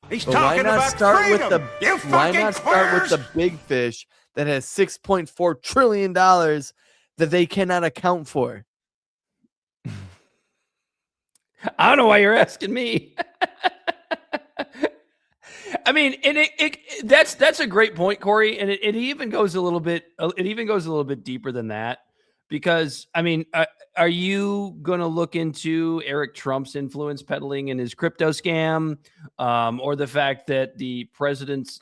He's But talking about freedom. Why not start with the big fish that has $6.4 trillion that they cannot account for? I don't know why you're asking me. I mean, and that's a great point, Corey, and it even goes a little bit. It even goes a little bit deeper than that, because I mean, are you going to look into Eric Trump's influence peddling in his crypto scam, or the fact that the president's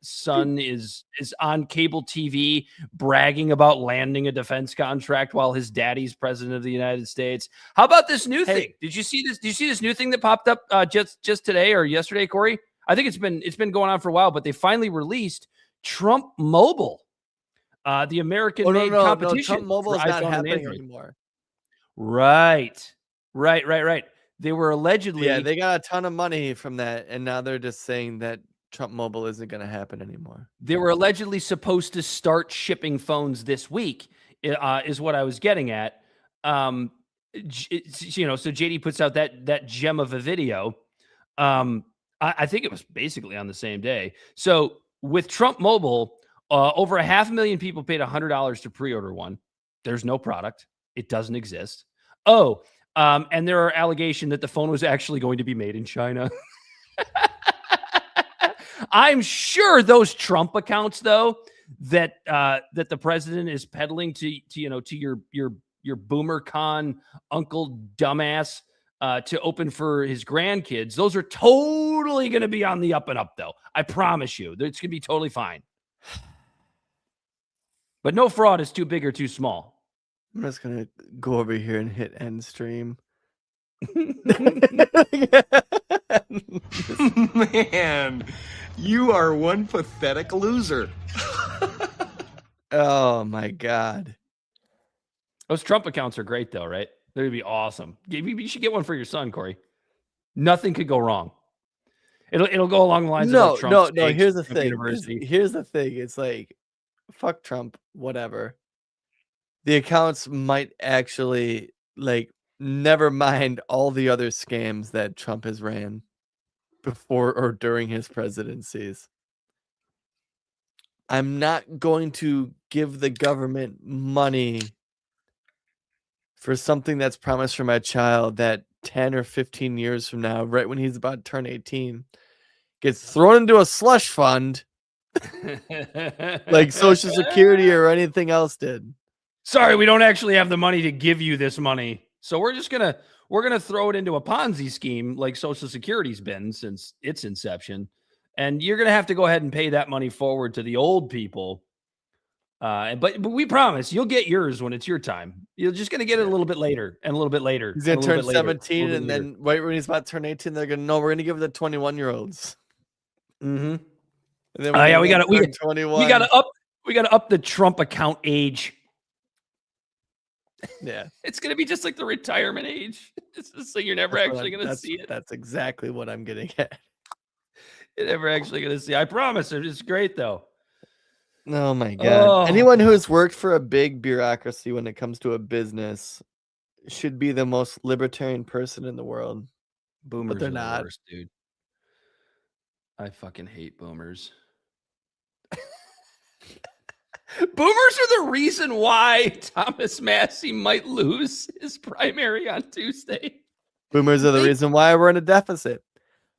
son is on cable TV bragging about landing a defense contract while his daddy's president of the United States? How about this new thing? Did you see this? Did you see this new thing that popped up just today or yesterday, Corey? I think it's been going on for a while, but they finally released Trump Mobile, the American-made competition. No, Trump Mobile is not iPhone happening anymore. Right. They were allegedly... Yeah, they got a ton of money from that, and now they're just saying that Trump Mobile isn't going to happen anymore. They were allegedly supposed to start shipping phones this week, is what I was getting at. So JD puts out that gem of a video. I think it was basically on the same day. So with Trump Mobile, over 500,000 people paid $100 to pre-order one. There's no product. It doesn't exist. And there are allegations that the phone was actually going to be made in China. I'm sure those Trump accounts, though, that the president is peddling to your boomer con uncle dumbass to open for his grandkids, those are totally going to be on the up and up, though. I promise you, it's going to be totally fine. But no fraud is too big or too small. I'm just going to go over here and hit end stream. Man, you are one pathetic loser. Oh, my God. Those Trump accounts are great, though, right? They'd be awesome. You should get one for your son, Corey. Nothing could go wrong. It'll go along the lines of Trump. No. Here's the thing. Here's the thing. It's like, fuck Trump, whatever. The accounts might actually, like, never mind all the other scams that Trump has ran before or during his presidencies. I'm not going to give the government money for something that's promised for my child that 10 or 15 years from now, right when he's about to turn 18, gets thrown into a slush fund like Social Security or anything else did. Sorry, we don't actually have the money to give you this money. So we're gonna throw it into a Ponzi scheme like Social Security's been since its inception. And you're gonna have to go ahead and pay that money forward to the old people. But we promise you'll get yours when it's your time. You're just gonna get it a little bit later and a little bit later. He's gonna turn 17, and then right when he's about to turn 18, they're gonna we're gonna give it to 21-year-olds. Mm-hmm. And then we gotta up the Trump account age. Yeah, it's gonna be just like the retirement age. So you're never actually gonna see it. That's exactly what I'm getting at. You're never actually gonna see. I promise. It's great though. Oh my God. Anyone who has worked for a big bureaucracy when it comes to a business should be the most libertarian person in the world. Boomers but they're are not. The worst, dude. I fucking hate boomers. Boomers are the reason why Thomas Massie might lose his primary on Tuesday. Boomers are the reason why we're in a deficit.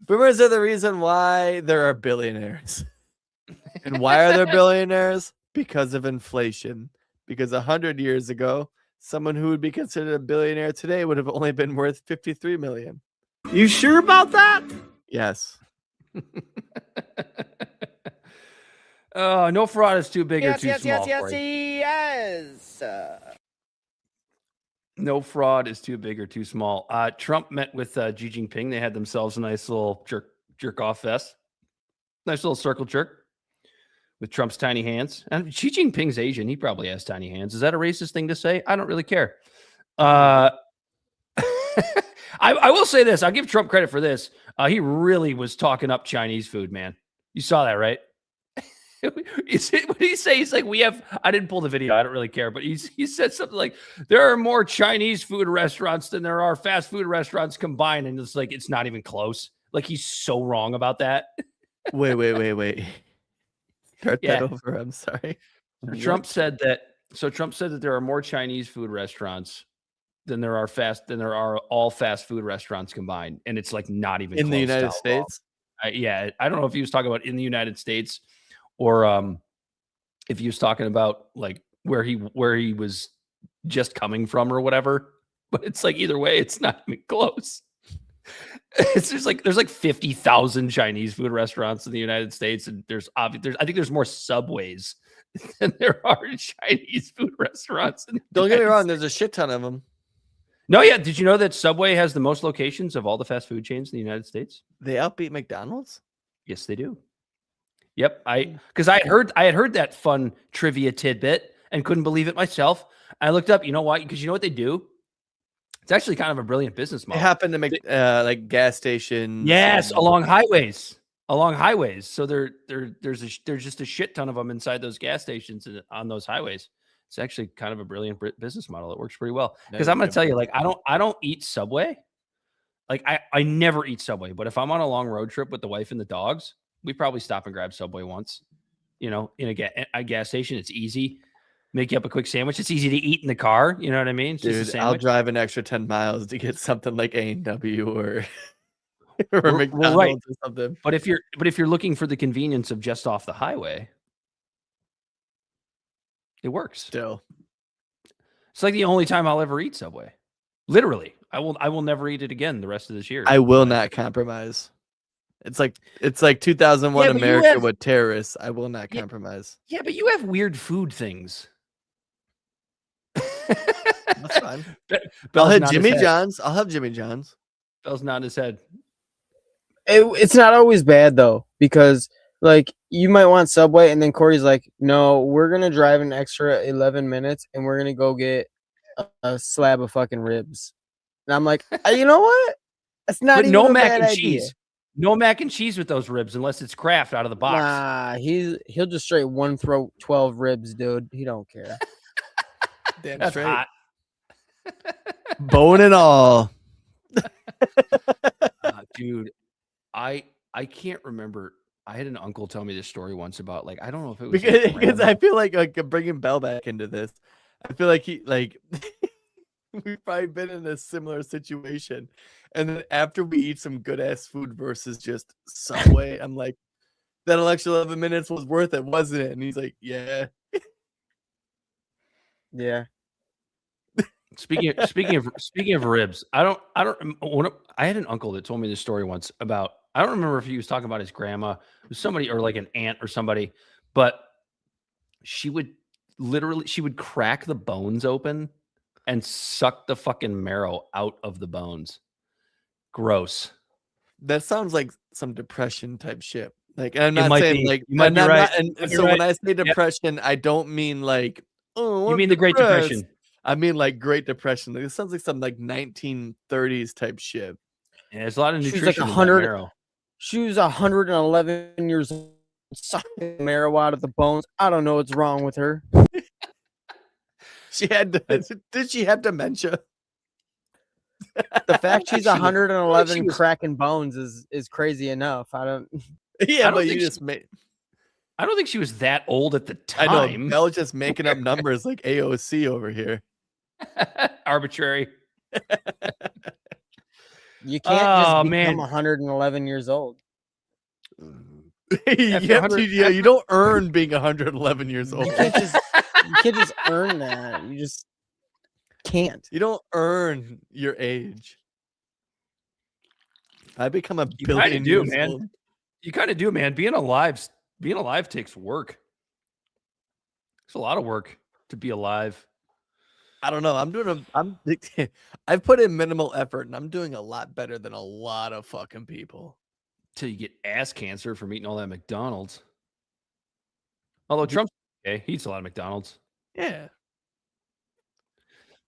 Boomers are the reason why there are billionaires. And why are there billionaires? Because of inflation. Because 100 years ago, someone who would be considered a billionaire today would have only been worth $53 million. You sure about that? Yes. No fraud is too big or Yes, too yes, small. yes, Corey. yes, No fraud is too big or too small. Trump met with Xi Jinping. They had themselves a nice little jerk off fest. Nice little circle jerk with Trump's tiny hands. And Xi Jinping's Asian. He probably has tiny hands. Is that a racist thing to say? I don't really care. I will say this. I'll give Trump credit for this. He really was talking up Chinese food, man. You saw that, right? What did he say? He's like, I didn't pull the video. I don't really care. But he said something like, there are more Chinese food restaurants than there are fast food restaurants combined. And it's like, it's not even close. Like, he's so wrong about that. Wait. Start that over. I'm sorry. Trump said that there are more Chinese food restaurants than there are all fast food restaurants combined. And it's like not even in close the United States. I don't know if he was talking about in the United States or if he was talking about like where he was just coming from or whatever. But it's like either way, it's not even close. It's just like there's like 50,000 Chinese food restaurants in the United States, and I think there's more Subways than there are Chinese food restaurants. Don't get me wrong, there's a shit ton of them. No, yeah. Did you know that Subway has the most locations of all the fast food chains in the United States? They outbeat McDonald's? Yes, they do. Yep. Because I had heard that fun trivia tidbit and couldn't believe it myself. I looked up, you know why? Because you know what they do? It's actually kind of a brilliant business model. They happen to make like gas stations. Yes, along highways. So there's just a shit ton of them inside those gas stations and on those highways. It's actually kind of a brilliant business model. It works pretty well. Because I'm going to tell you, like, I don't eat Subway. Like, I never eat Subway. But if I'm on a long road trip with the wife and the dogs, we probably stop and grab Subway once. You know, in a gas station, it's easy. Make you up a quick sandwich. It's easy to eat in the car. You know what I mean? It's Dude, I'll drive an extra 10 miles to get something like A&W or McDonald's or something. But if you're looking for the convenience of just off the highway, it works. Still, it's like the only time I'll ever eat Subway. Literally, I will never eat it again the rest of this year. I will not compromise. It's like 2001 America with terrorists. I will not compromise. Yeah, but you have weird food things. That's fine. I'll have Jimmy John's. I'll have Jimmy John's. Bell's nodding his head. It's not always bad though, because like you might want Subway, and then Corey's like, "No, we're gonna drive an extra 11 minutes, and we're gonna go get a slab of fucking ribs." And I'm like, you know what? That's not even no a mac bad and idea. cheese. No mac and cheese with those ribs, unless it's Kraft out of the box. Nah, he'll just straight one throat 12 ribs, dude. He don't care. Damn That's straight. hot. Bone and all. Dude, I can't remember. I had an uncle tell me this story once about like I don't know if it was because I feel like bringing Bell back into this. I feel like we've probably been in a similar situation, and then after we eat some good ass food versus just Subway, I'm like, that extra 11 minutes was worth it, wasn't it? And he's like, yeah. Yeah. Speaking of ribs, I had an uncle that told me this story once about, I don't remember if he was talking about his grandma, it was somebody or like an aunt or somebody, but she would crack the bones open and suck the fucking marrow out of the bones. Gross. That sounds like some depression type shit. Like, I'm not saying be. like, You might be right. and so when I say depression, I don't mean like, oh, you mean the Great Depression. I mean like Great Depression. Like, it sounds like some like 1930s type shit. Yeah, there's a lot of nutrition. She was like in that 100. marrow. She was 111 years old, sucking marrow out of the bones. I don't know what's wrong with her. Did she have dementia? The fact she's 111 cracking bones is crazy enough. I don't. Yeah, but you just made. I don't think she was that old at the time. I know. Mel just making up numbers like AOC over here. Arbitrary. You can't just become 111 years old. You don't earn being 111 years old. You can't just earn that. You just can't. You don't earn your age. I become a billion years old. You kind of do, man. Being alive takes work. It's a lot of work to be alive. I don't know. I've put in minimal effort and I'm doing a lot better than a lot of fucking people. Till you get ass cancer from eating all that McDonald's. Although Trump's okay, he eats a lot of McDonald's. Yeah.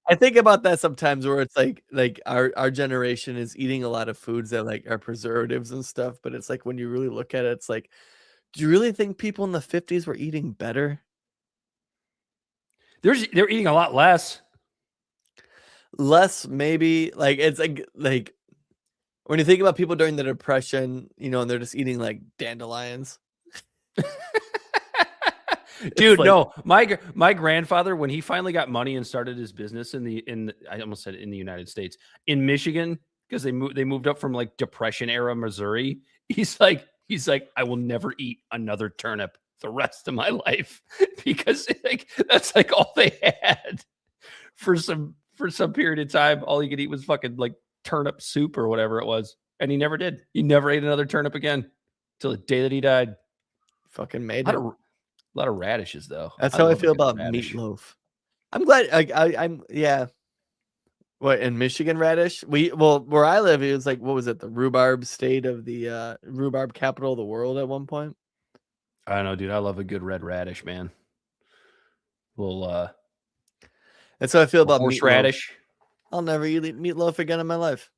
I think about that sometimes where it's like our generation is eating a lot of foods that like are preservatives and stuff, but it's like when you really look at it, it's like, do you really think people in the 50s were eating better? They're eating a lot less. Less, maybe. Like it's like when you think about people during the Depression, you know, and they're just eating like dandelions. Dude, no, my grandfather, when he finally got money and started his business I almost said in the United States, in Michigan, because they moved up from like Depression era Missouri. He's like, I will never eat another turnip the rest of my life because like that's like all they had for some period of time. All he could eat was fucking like turnip soup or whatever it was, and he never did. He never ate another turnip again till the day that he died. Fucking made it. A lot of radishes, though. That's how I feel about meatloaf. I'm glad. I'm yeah. What, in Michigan, radish? Where I live, it was like, what was it? The rhubarb state of the rhubarb capital of the world at one point. I don't know, dude. I love a good red radish, man. That's how I feel about horseradish. I'll never eat meatloaf again in my life.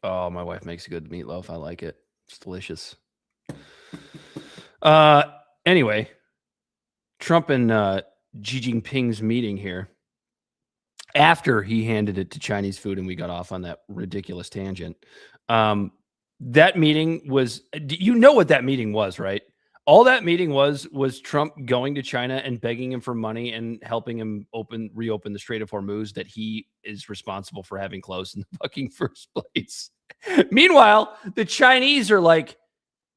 Oh, my wife makes a good meatloaf. I like it. It's delicious. Anyway. Trump and Xi Jinping's meeting here, after he handed it to Chinese food and we got off on that ridiculous tangent. That meeting was, you know what that meeting was, right? All that meeting was Trump going to China and begging him for money and helping him reopen the Strait of Hormuz that he is responsible for having closed in the fucking first place. Meanwhile, the Chinese are like,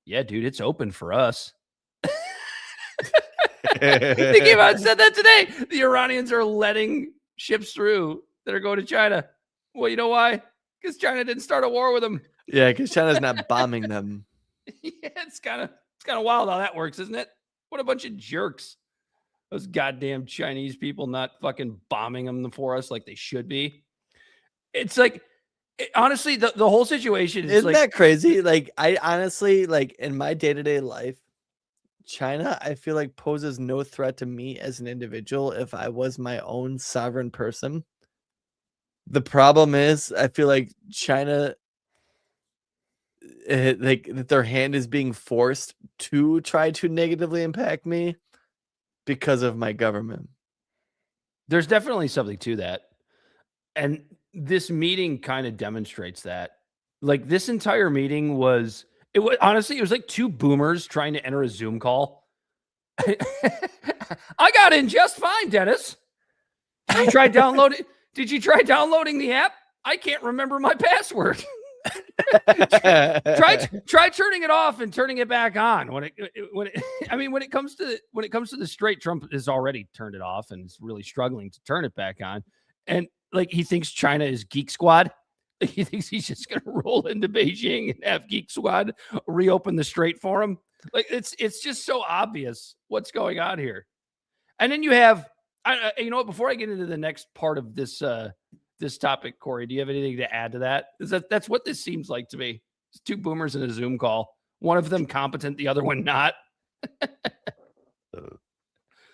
yeah, dude, it's open for us. They came out and said that today. The Iranians are letting ships through that are going to China. Well, you know why? Because China didn't start a war with them. Yeah, because China's not bombing them. Yeah, it's kind of wild how that works, isn't it? What a bunch of jerks. Those goddamn Chinese people not fucking bombing them for us like they should be. It's like, honestly, the whole situation is Isn't that crazy? Like, I honestly, like, in my day-to-day life, China, I feel like, poses no threat to me as an individual if I was my own sovereign person. The problem is, I feel like China, like, their hand is being forced to try to negatively impact me because of my government. There's definitely something to that. And this meeting kind of demonstrates that. Like, this entire meeting was... It was honestly, it was like two boomers trying to enter a Zoom call. I got in just fine, Dennis. Did you try downloading the app? I can't remember my password. try turning it off and turning it back on. When it comes to the straight, Trump has already turned it off and is really struggling to turn it back on. And like, he thinks China is Geek Squad. He thinks he's just going to roll into Beijing and have Geek Squad reopen the strait for him. Like, it's just so obvious what's going on here. And then you have, you know what, before I get into the next part of this topic, Corey, do you have anything to add to that? That's what this seems like to me. It's two boomers in a Zoom call. One of them competent, the other one not.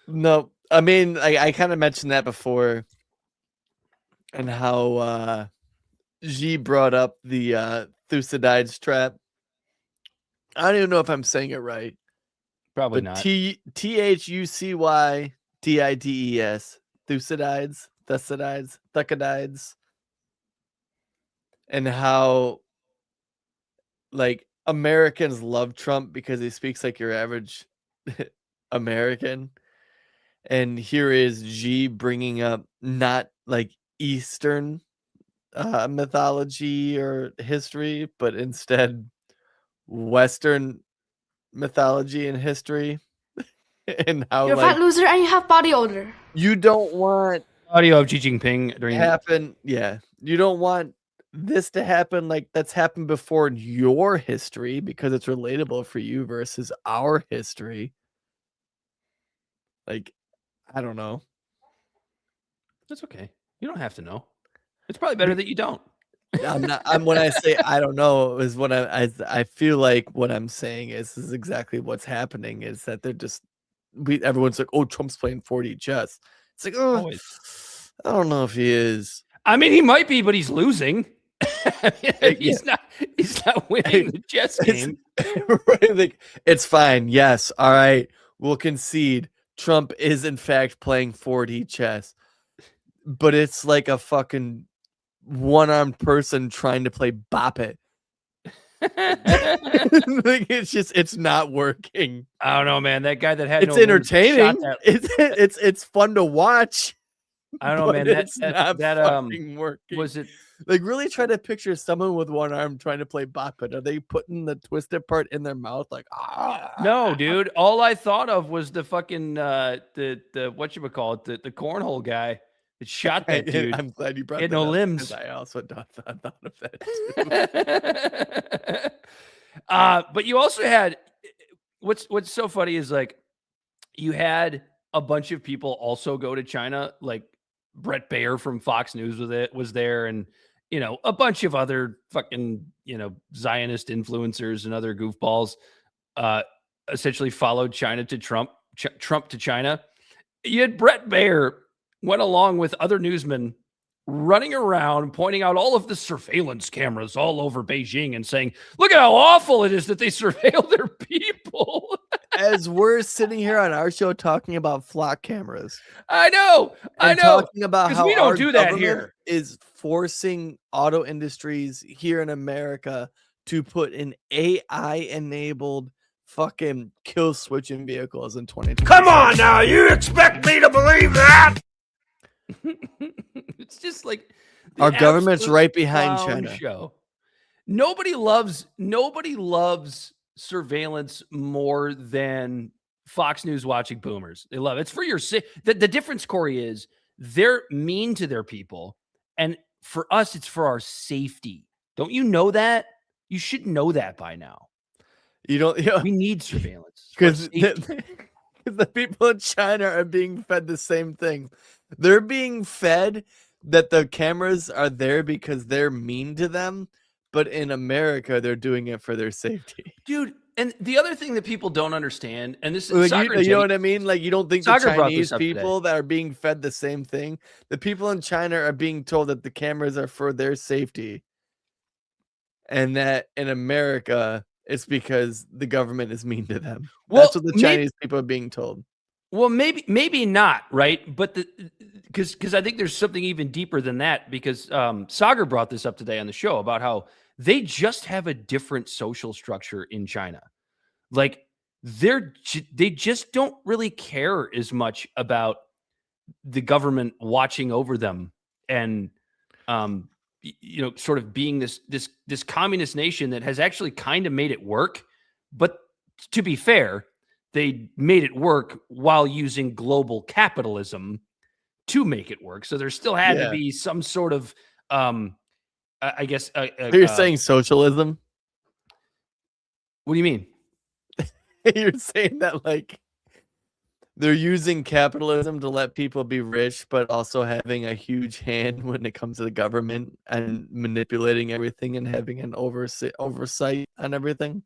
No, I mean, I kind of mentioned that before, and how Xi brought up the Thucydides trap. I don't even know if I'm saying it right. Probably but not. Thucydides, Thucydides, and how, like, Americans love Trump because he speaks like your average American. And here is Xi bringing up not like Eastern mythology or history, but instead Western mythology and history. And how, you're a like, fat loser and you have body odor. You don't want audio of Xi Jinping during happen. Yeah, you don't want this to happen like that's happened before in your history because it's relatable for you versus our history. Like, I don't know. That's okay. You don't have to know. It's probably better that you don't. I'm not. When I say I don't know, is what I feel like what I'm saying is exactly what's happening. Is that they're just everyone's like, oh, Trump's playing 4D chess. It's like, oh, I don't know if he is. I mean, he might be, but he's losing. He's not winning the chess game. Right? Like, it's fine. Yes. All right. We'll concede. Trump is in fact playing 4D chess, but it's like a fucking one-armed person trying to play Bop It. Like, it's not working. I don't know, man. That guy that had it's entertaining. It's fun to watch. I don't know, man. It's not fucking working. Was it like really try to picture someone with one arm trying to play Bop It? Are they putting the twisted part in their mouth? Like, no, dude. All I thought of was the fucking the whatchamacallit, the cornhole guy that shot that dude. I'm glad you brought had that no up, limbs. I also thought of that too. But you also had what's so funny is like you had a bunch of people also go to China, like Brett Baer from Fox News was there, and a bunch of other fucking Zionist influencers and other goofballs essentially followed China to Trump to China. You had Brett Baer went along with other newsmen running around pointing out all of the surveillance cameras all over Beijing and saying, look at how awful it is that they surveil their people. As we're sitting here on our show talking about flock cameras. I know. Talking about how we don't do that here. Is forcing auto industries here in America to put an AI-enabled fucking kill switch in vehicles in 2020. Come on now, you expect me to believe that? It's just like our government's right behind China. Show. Nobody loves surveillance more than Fox News watching boomers. They love it. It's for your the difference, Corey, is they're mean to their people, and for us, it's for our safety. Don't you know that? You should know that by now. You don't. We need surveillance because the people in China are being fed the same thing. They're being fed that the cameras are there because they're mean to them, but in America, they're doing it for their safety. Dude, and the other thing that people don't understand, and this like, is you know what I mean? Like, you don't think the Chinese people today. That are being fed the same thing? The people in China are being told that the cameras are for their safety, and that in America, it's because the government is mean to them. Well, that's what the Chinese people are being told. Well, maybe not, right? But because I think there's something even deeper than that. Because Sagar brought this up today on the show about how they just have a different social structure in China. Like they just don't really care as much about the government watching over them and sort of being this communist nation that has actually kind of made it work. But to be fair, they made it work while using global capitalism to make it work. So there still had to be some sort of, I guess. You're saying socialism? What do you mean? You're saying that like they're using capitalism to let people be rich, but also having a huge hand when it comes to the government and manipulating everything and having an oversight on everything?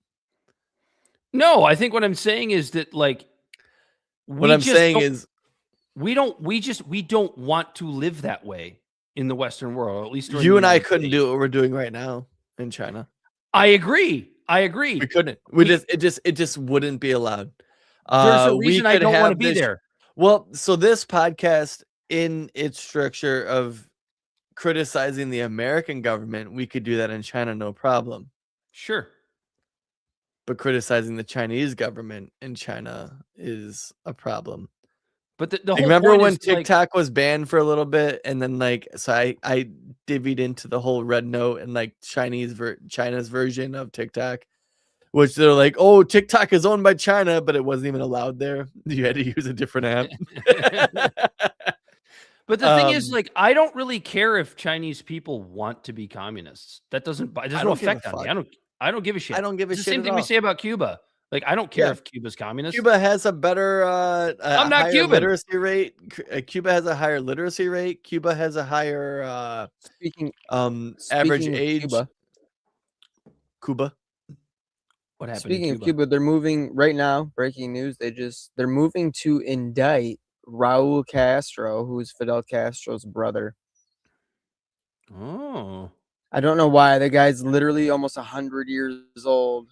No, I think what I'm saying is that like we don't want to live that way in the Western world, at least you and I couldn't do what we're doing right now in China. I agree. We couldn't. It just wouldn't be allowed. There's a reason I don't want to be there. Well, so this podcast, in its structure of criticizing the American government, we could do that in China, no problem. Sure. But criticizing the Chinese government in China is a problem. But the whole remember point when is, TikTok was banned for a little bit, and then so I divvied into the whole red note and like China's version of TikTok, which they're like, oh, TikTok is owned by China, but it wasn't even allowed there. You had to use a different app. But the thing is, like, I don't really care if Chinese people want to be communists. That doesn't affect on me. I don't give a shit. I don't give a shit. It's the same thing we say about Cuba. Like, I don't care if Cuba's communist. Cuba has a better I'm not higher Cuban. literacy rate. Cuba has a higher literacy rate. Cuba has a higher average age. Cuba. What happened Speaking in of Cuba, they're moving right now. Breaking news: they're moving to indict Raul Castro, who is Fidel Castro's brother. Oh, I don't know why. The guy's literally almost 100 years old.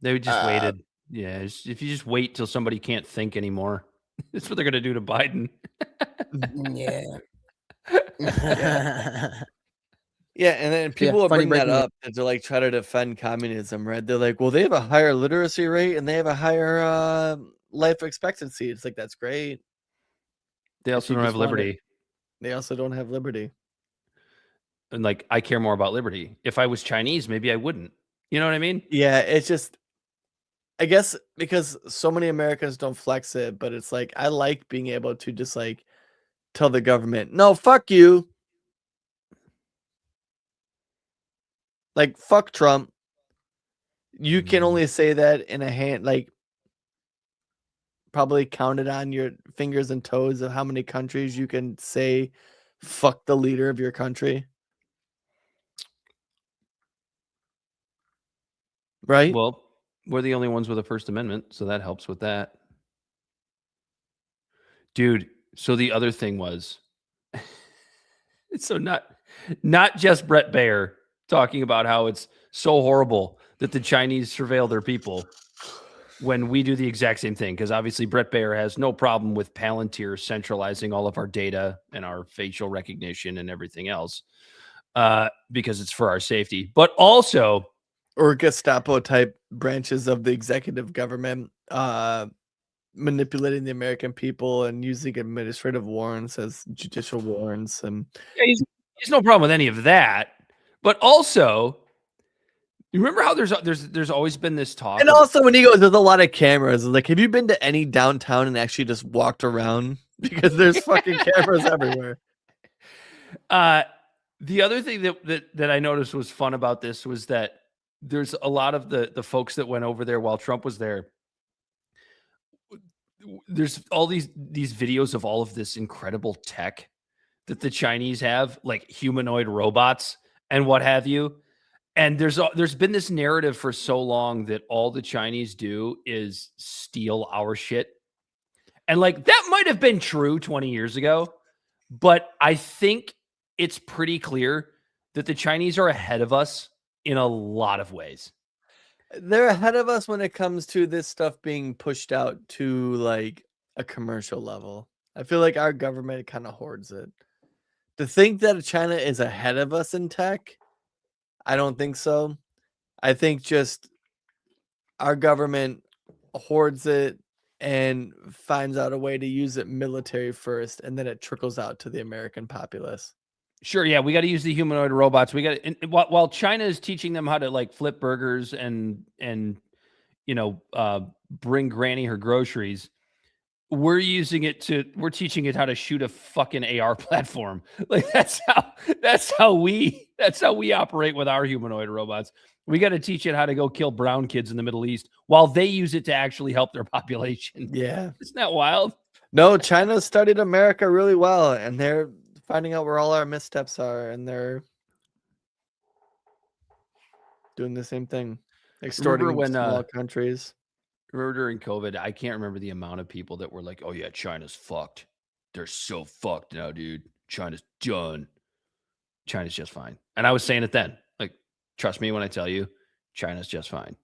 They just waited. Yeah, if you just wait till somebody can't think anymore, that's what they're gonna do to Biden. Yeah. Yeah, and then people will bring that up to like try to defend communism, right? They're like, well, they have a higher literacy rate and they have a higher life expectancy. It's like, that's great. They also don't have liberty. They also don't have liberty. And like, I care more about liberty. If I was Chinese, maybe I wouldn't. You know what I mean? Yeah, it's just, I guess because so many Americans don't flex it, but it's like, I like being able to just like tell the government, no, fuck you. Like, fuck Trump. You can only say that in a hand, like, probably counted on your fingers and toes of how many countries you can say, fuck the leader of your country. Right? Well, we're the only ones with a First Amendment, so that helps with that. Dude, so the other thing was, so not just Brett Baer talking about how it's so horrible that the Chinese surveil their people when we do the exact same thing, because obviously Brett Baer has no problem with Palantir centralizing all of our data and our facial recognition and everything else because it's for our safety. But also, or Gestapo type branches of the executive government manipulating the American people and using administrative warrants as judicial warrants. And he's no problem with any of that. But also, you remember how there's always been this talk, and also when he goes, there's a lot of cameras. Like, have you been to any downtown and actually just walked around? Because there's fucking cameras everywhere. The other thing that I noticed was fun about this was that there's a lot of the folks that went over there while Trump was there. There's all these videos of all of this incredible tech that the Chinese have, like humanoid robots and what have you. And there's been this narrative for so long that all the Chinese do is steal our shit. And like, that might have been true 20 years ago, but I think it's pretty clear that the Chinese are ahead of us in a lot of ways. They're ahead of us when it comes to this stuff being pushed out to like a commercial level. I feel like our government kind of hoards it. To think that China is ahead of us in tech, I don't think so. I think just our government hoards it and finds out a way to use it military first, and then it trickles out to the American populace. Sure, yeah, we got to use the humanoid robots. We got to, while China is teaching them how to like flip burgers and bring Granny her groceries, we're teaching it how to shoot a fucking AR platform. Like that's how we operate with our humanoid robots. We got to teach it how to go kill brown kids in the Middle East while they use it to actually help their population. Yeah. Isn't that wild? No, China studied America really well, and they're finding out where all our missteps are, and they're doing the same thing, extorting small countries. Remember during COVID, I can't remember the amount of people that were like, oh yeah, China's fucked. They're so fucked now, dude. China's done. China's just fine. And I was saying it then. Like, trust me when I tell you, China's just fine.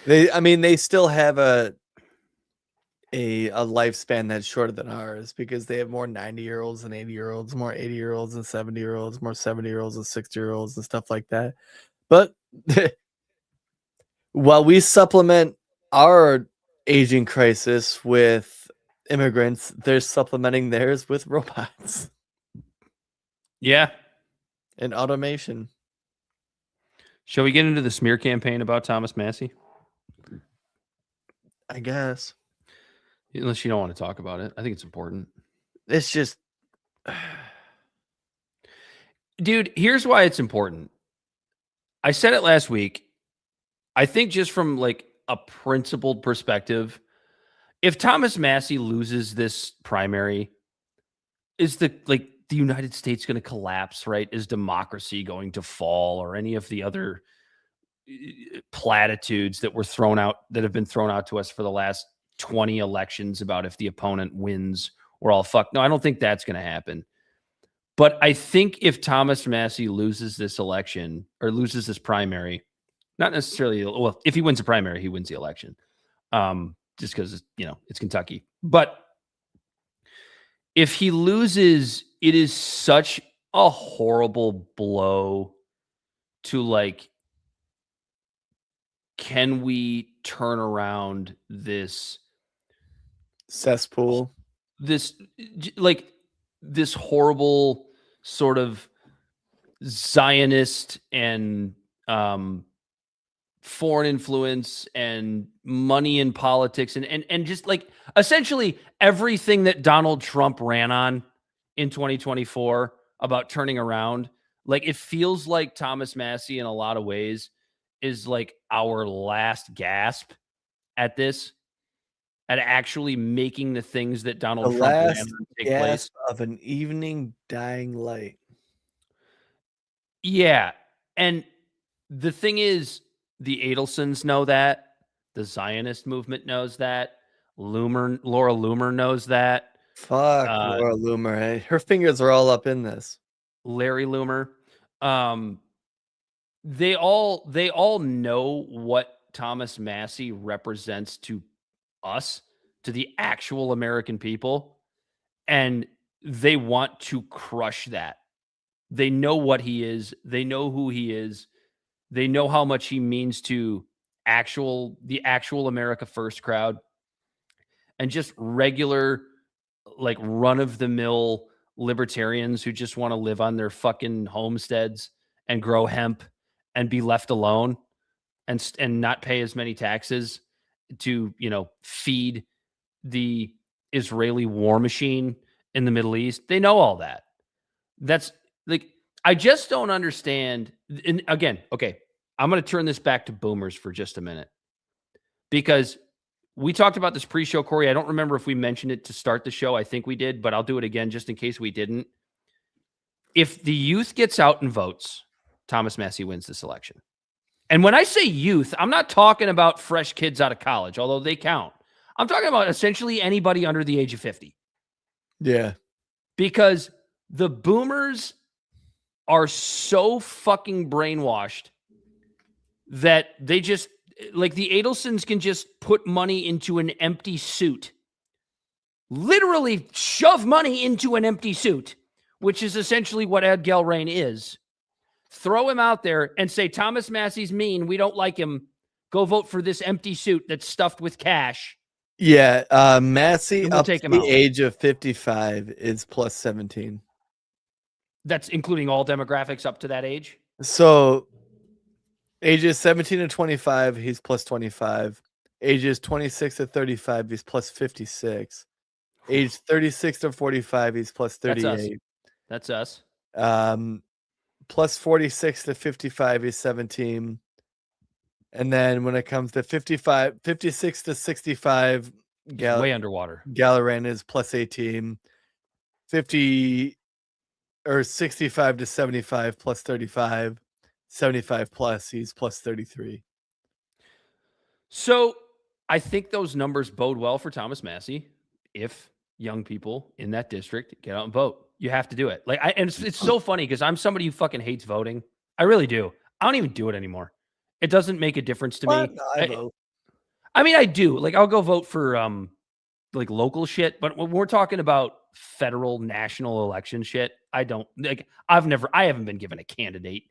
They still have a lifespan that's shorter than ours because they have more 90-year-olds than 80-year-olds, more 80-year-olds than 70-year-olds, more 70-year-olds than 60-year-olds and stuff like that. But while we supplement our aging crisis with immigrants, they're supplementing theirs with robots. Yeah. And automation. Shall we get into the smear campaign about Thomas Massie? I guess. Unless you don't want to talk about it. I think it's important. It's just... Dude, here's why it's important. I said it last week. I think just from like a principled perspective, if Thomas Massie loses this primary, is the United States going to collapse, right? Is democracy going to fall, or any of the other platitudes that have been thrown out to us for the last 20 elections about if the opponent wins, we're all fucked? No, I don't think that's going to happen. But I think if Thomas Massie loses this election or loses this primary, not necessarily, well, if he wins the primary, he wins the election. Just because, it's Kentucky. But if he loses, it is such a horrible blow to can we turn around this cesspool, this horrible sort of Zionist and foreign influence and money in politics and just essentially everything that Donald Trump ran on in 2024 about turning around. It feels like Thomas Massie in a lot of ways is our last gasp at this, at actually making the things that Donald Trump ran on take place. Of an evening dying light. Yeah. And the thing is, the Adelsons know that. The Zionist movement knows that. Laura Loomer knows that. Fuck Laura Loomer. Hey, her fingers are all up in this. Larry Loomer. They all know what Thomas Massie represents to us, to the actual American people, and they want to crush that. They know what he is. They know who he is. They know how much he means to the actual America First crowd, and just regular, run-of-the-mill libertarians who just want to live on their fucking homesteads and grow hemp and be left alone and not pay as many taxes to, feed the Israeli war machine in the Middle East. They know all that. That's I just don't understand. And again, okay, I'm going to turn this back to boomers for just a minute, because we talked about this pre-show, Corey. I don't remember if we mentioned it to start the show. I think we did, but I'll do it again just in case we didn't. If the youth gets out and votes, Thomas Massie wins this election. And when I say youth, I'm not talking about fresh kids out of college, although they count. I'm talking about essentially anybody under the age of 50. Yeah. Because the boomers are so fucking brainwashed that they just, the Adelsons can just put money into an empty suit. Literally shove money into an empty suit, which is essentially what Ed Gelrain is. Throw him out there and say, Thomas Massie's mean. We don't like him. Go vote for this empty suit that's stuffed with cash. Yeah. Massie we'll up to the age of 55 is plus 17. That's including all demographics up to that age? So ages 17 to 25, he's plus 25. Ages 26 to 35, he's plus 56. Age 36 to 45, he's plus 38. That's us. Plus 46 to 55, he's 17. And then when it comes to 56 to 65, way underwater. Gelrain is plus 18. 65 to 75 plus 35. 75 plus, he's plus 33. So I think those numbers bode well for Thomas Massie if young people in that district get out and vote. You have to do it. And it's so funny because I'm somebody who fucking hates voting. I really do. I don't even do it anymore. It doesn't make a difference to me. No, I vote. I mean, I do. I'll go vote for local shit, but when we're talking about federal, national election shit, I don't I haven't been given a candidate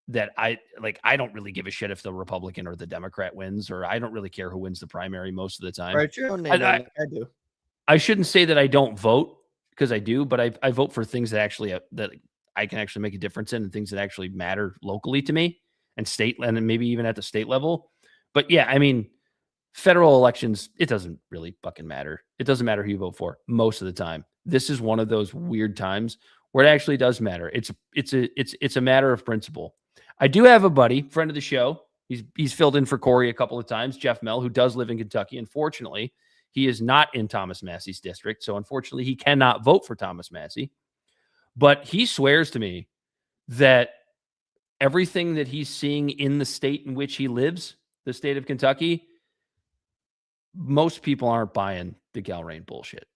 that I don't really give a shit if the Republican or the Democrat wins, or I don't really care who wins the primary most of the time. Right, your own name. I do. I shouldn't say that I don't vote, because I do, but I vote for things that actually that I can actually make a difference in, and things that actually matter locally to me and state, and maybe even at the state level. But yeah, I mean, federal elections, it doesn't really fucking matter. It doesn't matter who you vote for most of the time. This is one of those weird times where it actually does matter. It's a matter of principle. I do have a buddy, friend of the show, He's filled in for Corey a couple of times. Jeff Mell, who does live in Kentucky, unfortunately, he is not in Thomas Massie's district, so unfortunately, he cannot vote for Thomas Massie. But he swears to me that everything that he's seeing in the state in which he lives, the state of Kentucky, most people aren't buying the Galrain bullshit.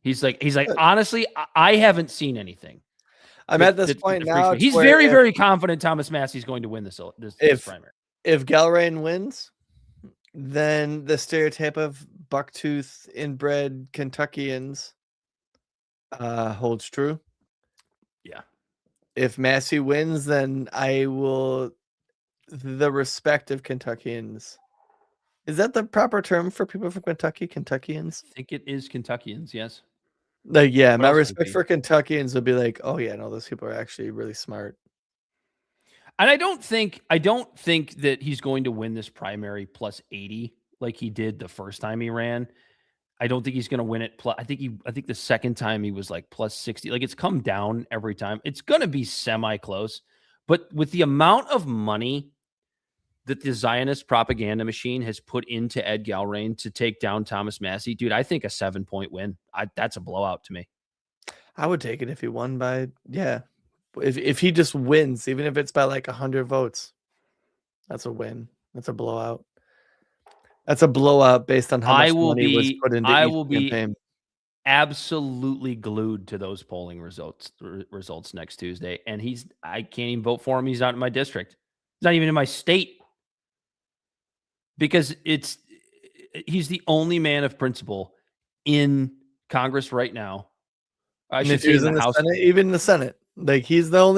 He's like, honestly, I haven't seen anything. I'm at this point now. He's very, very confident Thomas Massey is going to win this primary. If Galrain wins, then the stereotype of bucktooth inbred Kentuckians holds true. Yeah. If Massie wins, then I will the respect of Kentuckians. Is that the proper term for people from Kentucky? Kentuckians? I think it is Kentuckians, yes. Like, yeah, my respect for Kentuckians would be like, oh yeah, no, those people are actually really smart. And I don't think that he's going to win this primary plus 80 like he did the first time he ran. I don't think he's going to win it. I think the second time he was like plus 60. Like, it's come down every time. It's going to be semi-close. But with the amount of money that the Zionist propaganda machine has put into Ed Galrain to take down Thomas Massie, dude, I think a 7-point win. That's a blowout to me. I would take it if he won by, yeah. If he just wins, even if it's by like 100 votes, that's a win. That's a blowout. That's a blowout based on how much money was put into each campaign. Absolutely glued to those polling results next Tuesday. And I can't even vote for him. He's not in my district. He's not even in my state. Because he's the only man of principle in Congress right now. I should say in the House. Senate, even in the Senate. Like, he's one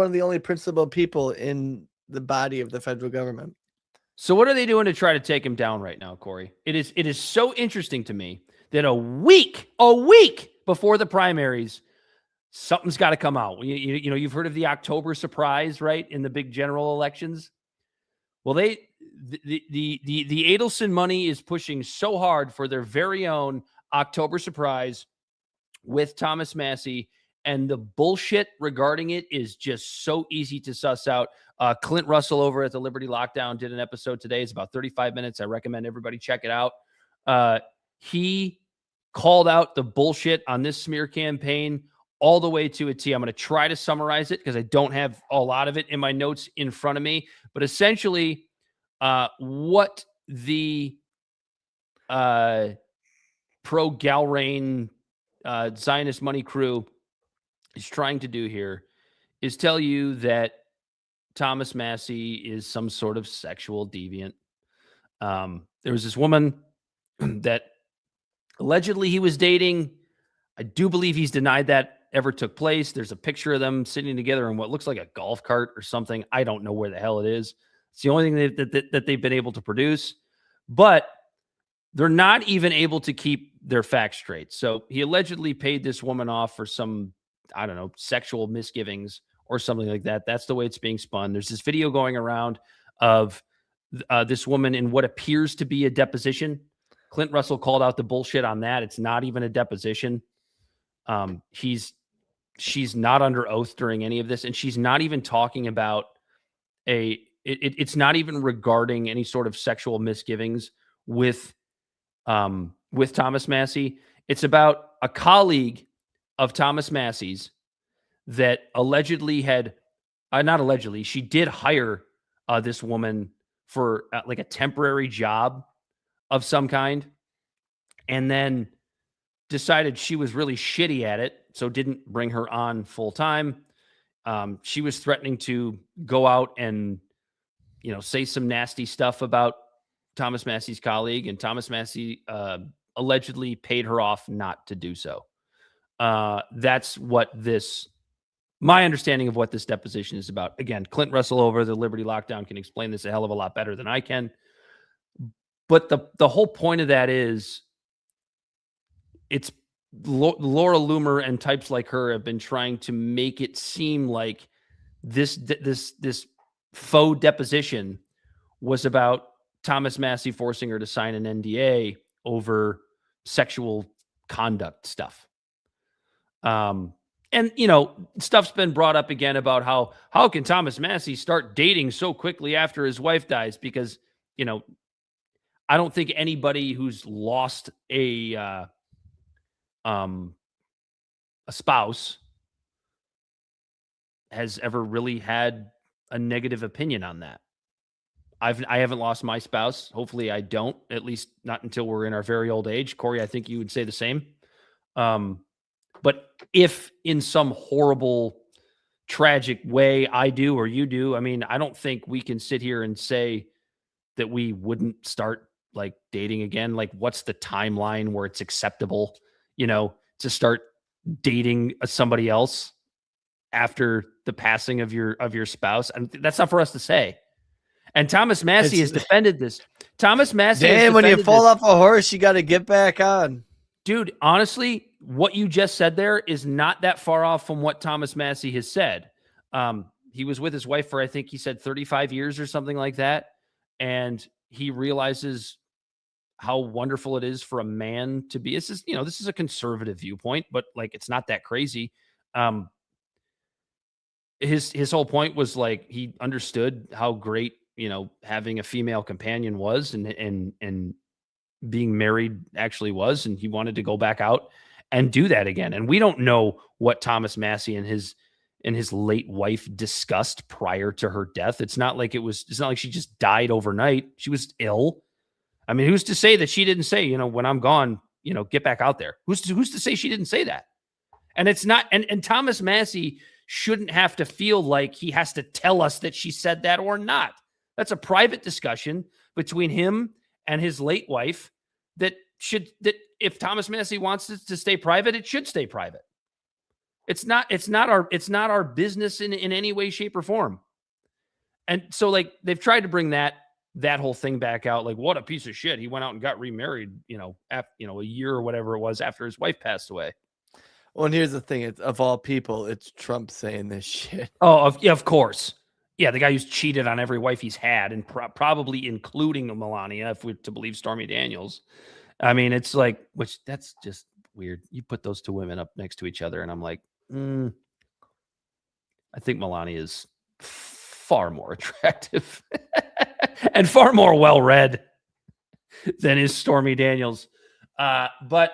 of the only principled people in the body of the federal government. So what are they doing to try to take him down right now, Corey? It is so interesting to me that a week before the primaries, something's got to come out. You know, you've heard of the October surprise, right? In the big general elections. Well, the Adelson money is pushing so hard for their very own October surprise with Thomas Massie, and the bullshit regarding it is just so easy to suss out. Clint Russell over at the Liberty Lockdown did an episode today. It's about 35 minutes. I recommend everybody check it out. He called out the bullshit on this smear campaign all the way to a T. I'm going to try to summarize it because I don't have a lot of it in my notes in front of me. But essentially, what the pro-Galrain Zionist money crew is trying to do here is tell you that Thomas Massie is some sort of sexual deviant. There was this woman that allegedly he was dating. I do believe he's denied that ever took place. There's a picture of them sitting together in what looks like a golf cart or something. I don't know where the hell it is. It's the only thing that they've been able to produce. But they're not even able to keep their facts straight. So he allegedly paid this woman off for some, I don't know, sexual misgivings or something like that. That's the way it's being spun. There's this video going around of this woman in what appears to be a deposition. Clint Russell called out the bullshit on that. It's not even a deposition. She's not under oath during any of this, and she's not even talking about it's not even regarding any sort of sexual misgivings with Thomas Massie. It's about a colleague of Thomas Massie's that allegedly she did hire this woman for like a temporary job of some kind, and then decided she was really shitty at it, so didn't bring her on full time. She was threatening to go out and, say some nasty stuff about Thomas Massie's colleague, and Thomas Massie allegedly paid her off not to do so. That's what my understanding of what this deposition is about. Again, Clint Russell over the Liberty Lockdown can explain this a hell of a lot better than I can. But the whole point of that is, it's Laura Loomer and types like her have been trying to make it seem like this faux deposition was about Thomas Massie forcing her to sign an NDA over sexual conduct stuff. And And, you know, stuff's been brought up again about how can Thomas Massie start dating so quickly after his wife dies? Because, you know, I don't think anybody who's lost a spouse has ever really had a negative opinion on that. I haven't lost my spouse. Hopefully I don't, at least not until we're in our very old age. Corey, I think you would say the same. But if in some horrible, tragic way I do or you do, I mean, I don't think we can sit here and say that we wouldn't start like dating again. Like, what's the timeline where it's acceptable, you know, to start dating somebody else after the passing of your spouse? And that's not for us to say. And Thomas Massie has defended this. Thomas Massie, damn, when you fall off a horse, you got to get back on. Dude, honestly, what you just said there is not that far off from what Thomas Massie has said. He was with his wife for, I think he said 35 years or something like that. And he realizes how wonderful it is for a man to be. This is a conservative viewpoint, but like, it's not that crazy. His whole point was like, he understood how great, you know, having a female companion was and being married actually was, and he wanted to go back out and do that again. And we don't know what Thomas Massie and his late wife discussed prior to her death. It's not like she just died overnight. She was ill. I mean, who's to say that she didn't say, you know, when I'm gone, you know, get back out there? Who's to say she didn't say that? And it's not, and Thomas Massie shouldn't have to feel like he has to tell us that she said that or not. That's a private discussion between him and his late wife that if Thomas Massie wants it to stay private, it should stay private. It's not our business in any way, shape, or form. And so like they've tried to bring that whole thing back out. Like, what a piece of shit. He went out and got remarried, you know, after, you know, a year or whatever it was after his wife passed away. Well, and here's the thing. It's, of all people, it's Trump saying this shit. Oh, of course. Yeah, the guy who's cheated on every wife he's had, and probably including Melania, if we're to believe Stormy Daniels. I mean, it's like, that's just weird. You put those two women up next to each other, and I'm like, I think Melania is far more attractive and far more well-read than is Stormy Daniels. But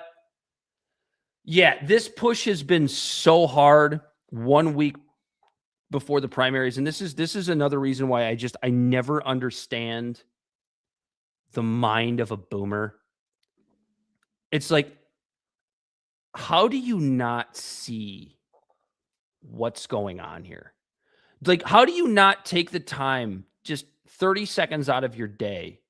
yeah, this push has been so hard 1 week before the primaries. And this is another reason why I never understand the mind of a boomer. It's like, how do you not see what's going on here? Like, how do you not take the time, just 30 seconds out of your day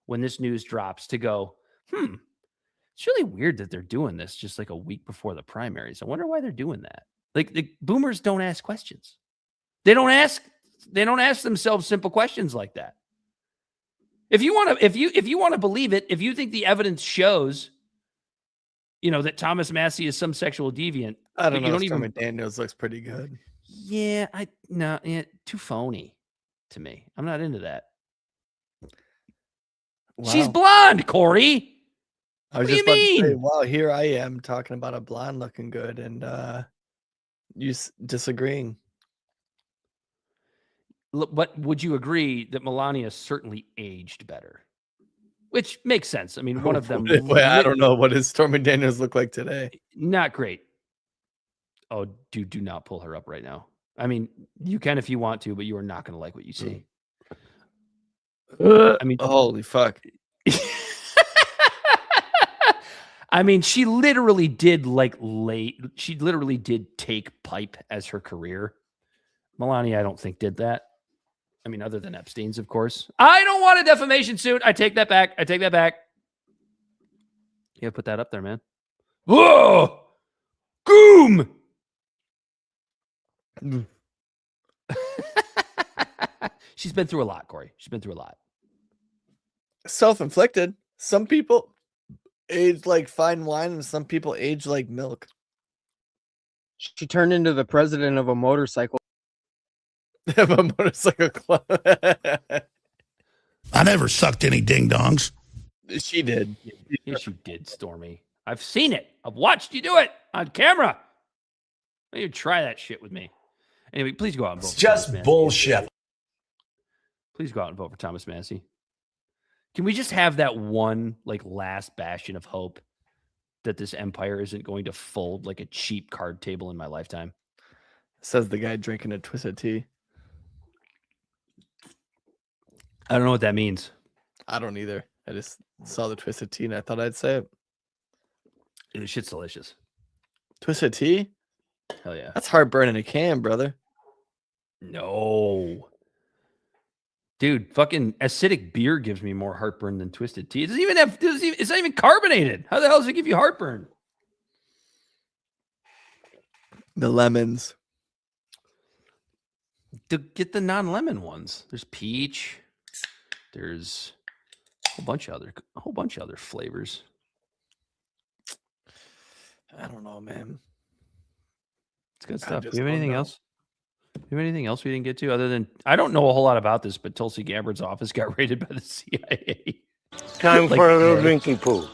when this news drops, to go, it's really weird that they're doing this just like a week before the primaries. I wonder why they're doing that. Like, the boomers don't ask questions. They don't ask themselves simple questions like that. If you want to believe it, if you think the evidence shows, you know, that Thomas Massie is some sexual deviant, I don't know. Stormy Daniels looks pretty good. Yeah, too phony to me. I'm not into that. Wow. She's blonde, Corey. I was just about to say, wow, here I am talking about a blonde looking good, and you disagreeing. But would you agree that Melania certainly aged better? Which makes sense. I mean, one of them. I don't know. What does Stormy Daniels look like today? Not great. Oh, do not pull her up right now. I mean, you can if you want to, but you are not going to like what you see. I mean, holy fuck. I mean, she literally did take pipe as her career. Melania, I don't think, did that. I mean, other than Epstein's, of course. I don't want a defamation suit. I take that back. Yeah, put that up there, man. Whoa! Goom! She's been through a lot, Corey. She's been through a lot. Self-inflicted. Some people age like fine wine, and some people age like milk. She turned into the president of a motorcycle. Of a motorcycle club. I never sucked any ding-dongs. She did. Yes, you did, Stormy. I've seen it. I've watched you do it on camera. Don't even try that shit with me. Anyway, please go out and vote. It's just bullshit. Please go out and vote for Thomas Massie. Can we just have that one like last bastion of hope that this empire isn't going to fold like a cheap card table in my lifetime? Says the guy drinking a twisted tea. I don't know what that means. I don't either. I just saw the twisted tea and I thought I'd say it. The shit's delicious. Twisted tea? Hell yeah. That's heartburn in a can, brother. No. Dude, fucking acidic beer gives me more heartburn than twisted tea. It doesn't even have, it's not even carbonated. How the hell does it give you heartburn? The lemons. Get the non-lemon ones. There's peach. There's a whole bunch of other flavors. I don't know, man. It's good stuff. Do you have anything else? Do you have anything else we didn't get to other than I don't know a whole lot about this, but Tulsi Gabbard's office got raided by the CIA. Time for a little drinking pool.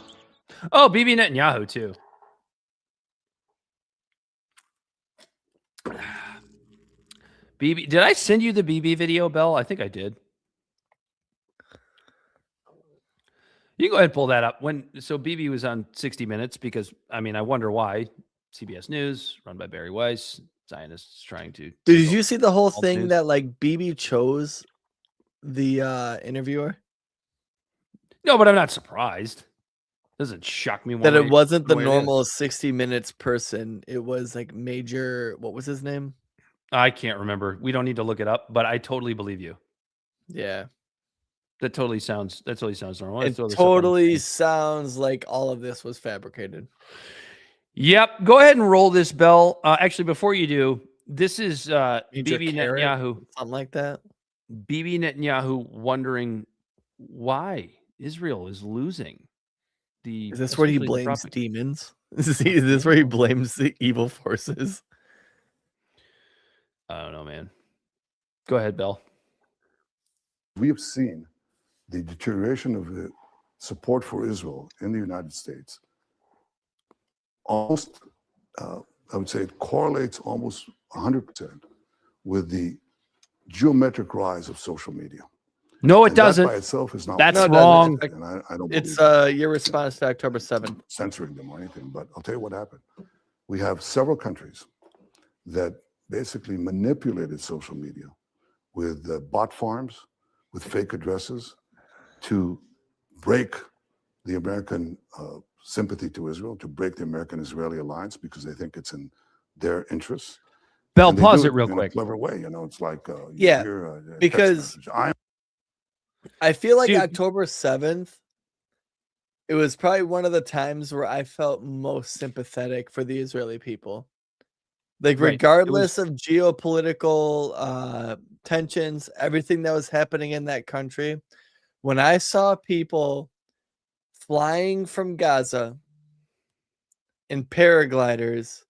Oh, Bibi Netanyahu too. BB, did I send you the BB video, Bell? I think I did. You can go ahead and pull that up. So BB was on 60 Minutes because, I mean, I wonder why. CBS News, run by Barry Weiss, Zionists trying to... Did you see the whole thing that, like, BB chose the interviewer? No, but I'm not surprised. Doesn't shock me. That it wasn't the normal 60 Minutes person. It was, like, Major... What was his name? I can't remember. We don't need to look it up, but I totally believe you. Yeah. That totally sounds normal. It totally sounds like all of this was fabricated. Yep. Go ahead and roll this, Bell. Actually, before you do, this is Bibi Netanyahu. Something like that. Bibi Netanyahu wondering why Israel is losing. Is this where he blames demons? Is this where he blames the evil forces? I don't know, man. Go ahead, Bell. We have seen the deterioration of the support for Israel in the United States. Almost, I would say it correlates almost 100% with the geometric rise of social media. No, it doesn't. That by itself is not. That's wrong. And I don't it's your response to October 7th. Censoring them or anything, but I'll tell you what happened. We have several countries that basically manipulated social media with bot farms, with fake addresses to break the American sympathy to Israel, to break the American-Israeli alliance because they think it's in their interests. Bell, pause it real quick. In a clever way, you know, it's like because I feel like October 7th, it was probably one of the times where I felt most sympathetic for the Israeli people. Like, regardless of geopolitical tensions, everything that was happening in that country, when I saw people flying from Gaza in paragliders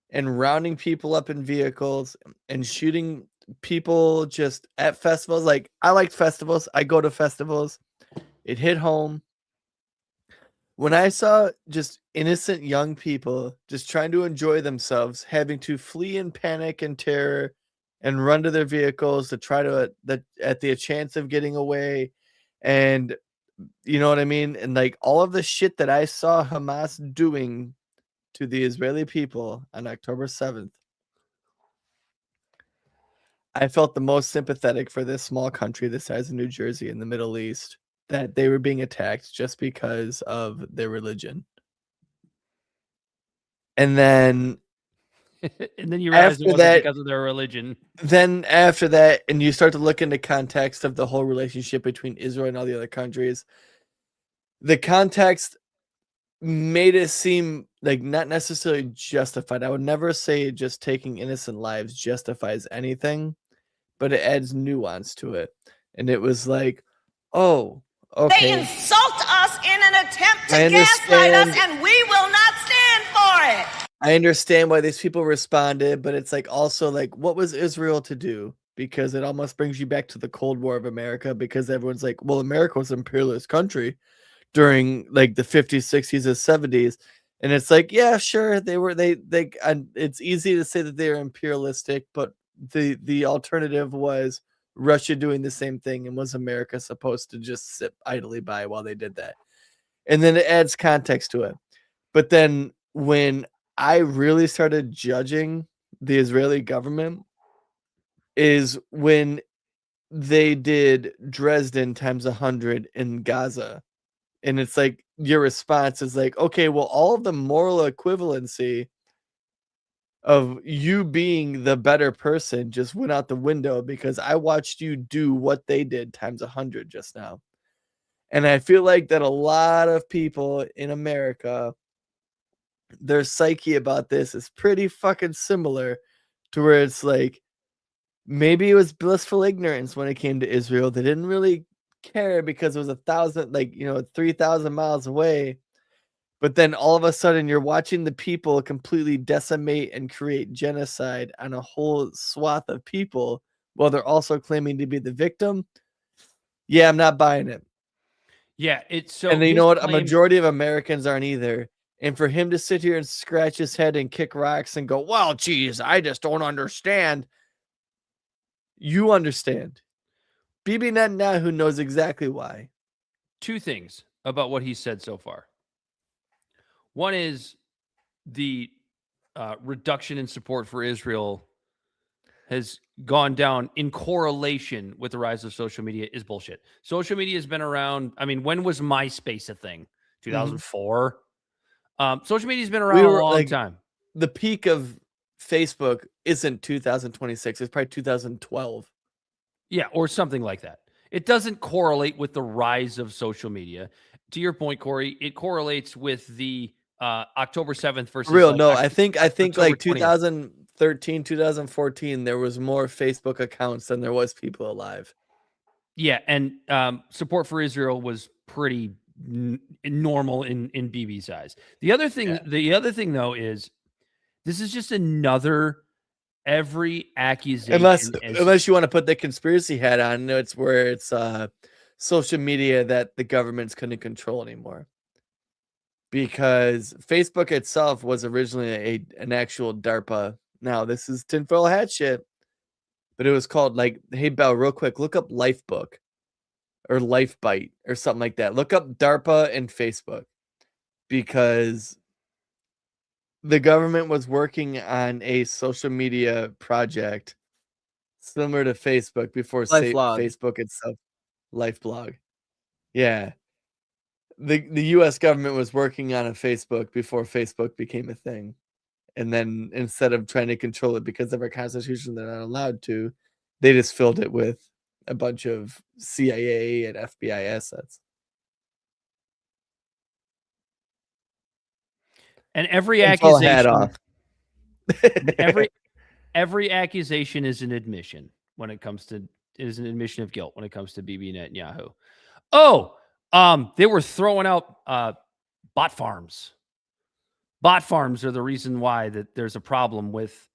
and rounding people up in vehicles and shooting people just at festivals, like, I liked festivals. I go to festivals. It hit home. When I saw just innocent young people just trying to enjoy themselves, having to flee in panic and terror and run to their vehicles to try to, at the chance of getting away. And you know what I mean? And like all of the shit that I saw Hamas doing to the Israeli people on October 7th, I felt the most sympathetic for this small country the size of New Jersey in the Middle East, that they were being attacked just because of their religion. And then you realize it wasn't because of their religion. Then after that, and you start to look into context of the whole relationship between Israel and all the other countries, the context made it seem like not necessarily justified. I would never say just taking innocent lives justifies anything, but it adds nuance to it. And it was like, oh, okay. They insult us in an attempt to gaslight us, and we will not stand for it. I understand why these people responded, but it's like also like, what was Israel to do? Because it almost brings you back to the Cold War of America, because everyone's like, well, America was an imperialist country during like the 50s, 60s, and 70s. And it's like, yeah, sure, and it's easy to say that they're imperialistic, but the alternative was Russia doing the same thing, and was America supposed to just sit idly by while they did that? And then it adds context to it. But then when I really started judging the Israeli government is when they did Dresden times 100 in Gaza. And it's like your response is like, okay, well, all of the moral equivalency of you being the better person just went out the window because I watched you do what they did times 100 just now. And I feel like that a lot of people in America, their psyche about this is pretty fucking similar to where it's like, maybe it was blissful ignorance when it came to Israel. They didn't really care because it was 3,000 miles away. But then all of a sudden you're watching the people completely decimate and create genocide on a whole swath of people while they're also claiming to be the victim. Yeah, I'm not buying it. Yeah, it's so. And you know what? A majority of Americans aren't either. And for him to sit here and scratch his head and kick rocks and go, well, geez, I just don't understand. You understand. Bibi Netanyahu knows exactly why. Two things about what he said so far. One is the reduction in support for Israel has gone down in correlation with the rise of social media is bullshit. Social media has been around. I mean, when was MySpace a thing? 2004. Social media has been around a long time. The peak of Facebook isn't 2026. It's probably 2012. Yeah, or something like that. It doesn't correlate with the rise of social media. To your point, Corey, it correlates with the October 7th versus I think October like 20th. 2013, 2014, there was more Facebook accounts than there was people alive. Yeah, and support for Israel was pretty normal in BB's eyes. The other thing though is this is just another every accusation. Unless you want to put the conspiracy hat on, it's where it's social media that the government's couldn't control anymore. Because Facebook itself was originally an actual DARPA. Now, this is tinfoil hat shit. But it was called like, hey, Bell, real quick, look up Lifebook or Lifebite or something like that. Look up DARPA and Facebook. Because the government was working on a social media project similar to Facebook before Facebook itself. Lifeblog. Yeah. The US government was working on a Facebook before Facebook became a thing. And then instead of trying to control it because of our constitution, they're not allowed to, they just filled it with a bunch of CIA and FBI assets. And every accusation, every accusation is an admission when it comes to of guilt when it comes to Bibi Netanyahu. Oh, they were throwing out bot farms. Bot farms are the reason why that there's a problem with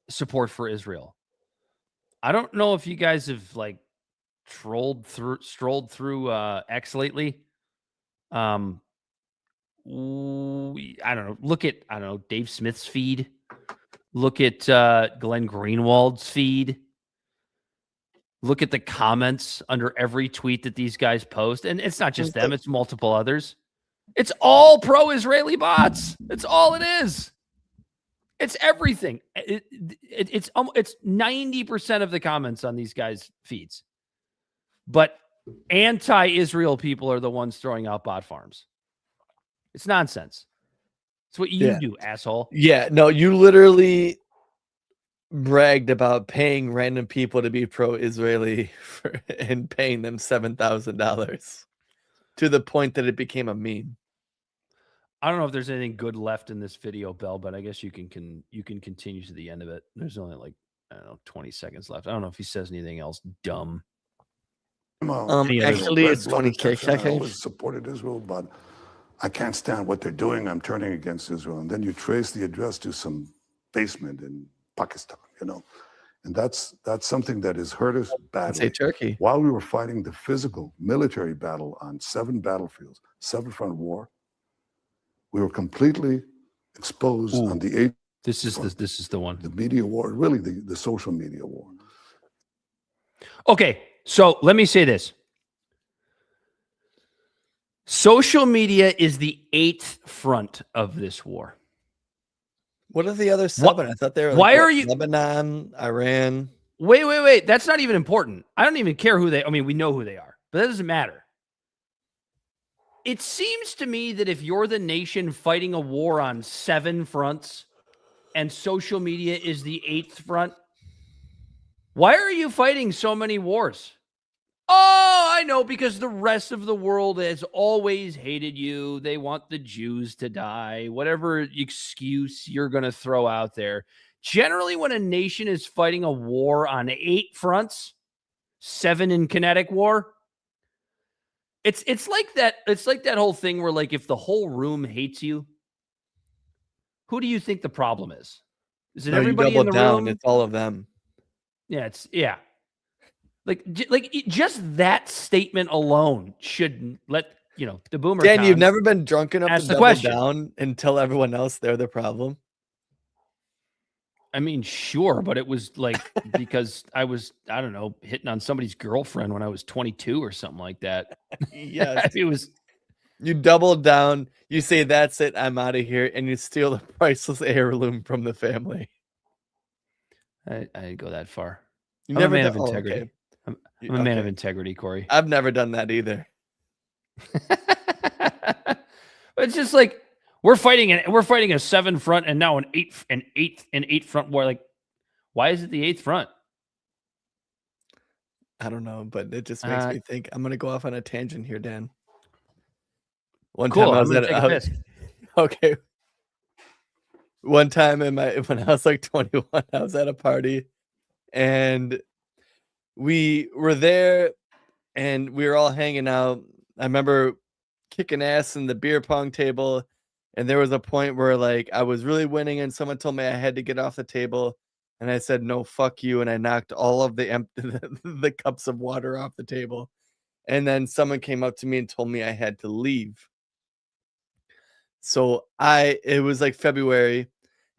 support for Israel. I don't know if you guys have like strolled through X lately. I don't know. Look at Dave Smith's feed. Look at Glenn Greenwald's feed. Look at the comments under every tweet that these guys post. And it's not just them, it's multiple others. It's all pro-Israeli bots. That's all it is. It's everything. It's 90% of the comments on these guys' feeds. But anti-Israel people are the ones throwing out bot farms. It's nonsense. It's what you do, asshole. Yeah, no, you literally bragged about paying random people to be pro-Israeli and paying them $7,000 to the point that it became a meme. I don't know if there's anything good left in this video, Bell, but I guess you can continue to the end of it. There's only like 20 seconds left. I don't know if he says anything else dumb. Actually, it's 26 seconds. I always supported Israel, but I can't stand what they're doing. I'm turning against Israel. And then you trace the address to some basement in Pakistan, and that's something that has hurt us badly. Say Turkey. While we were fighting the physical military battle on 7 battlefields, 7-front war, We were completely exposed on the 8th. This is the one. The media war, really the social media war. Okay, so let me say this. Social media is the 8th front of this war. What are the other 7? I thought they were why are you Lebanon, Iran? Wait. That's not even important. I don't even care who they. I mean, we know who they are, but that doesn't matter. It seems to me that if you're the nation fighting a war on 7 fronts, and social media is the 8th front, why are you fighting so many wars? Oh, I know, because the rest of the world has always hated you. They want the Jews to die, whatever excuse you're going to throw out there. Generally, when a nation is fighting a war on 8 fronts, 7 in kinetic war, it's like that. It's like that whole thing where, like, if the whole room hates you, who do you think the problem is? Is it everybody in the room? It's all of them. Yeah. Like just that statement alone should let the boomer. Dan, you've never been drunk enough to double question. down and tell everyone else they're the problem. I mean, sure, but it was like because I was, I don't know, hitting on somebody's girlfriend when I was 22 or something like that. Yes, it was. You double down. You say, "That's it, I'm out of here," and you steal the priceless heirloom from the family. I go that far. You I'm never a man done, of integrity. Okay. I'm a man of integrity, Corey. I've never done that either. It's just like we're fighting a 7 front and now an 8 front war. Like, why is it the 8th front? I don't know, but it just makes me think. I'm gonna go off on a tangent here, Dan. One time I was at a piss. Okay. One time when I was like 21, I was at a party and we were there and we were all hanging out. I remember kicking ass in the beer pong table, and there was a point where like I was really winning and someone told me I had to get off the table, and I said, "No, fuck you," and I knocked all of the cups of water off the table. And then someone came up to me and told me I had to leave. So it was like February,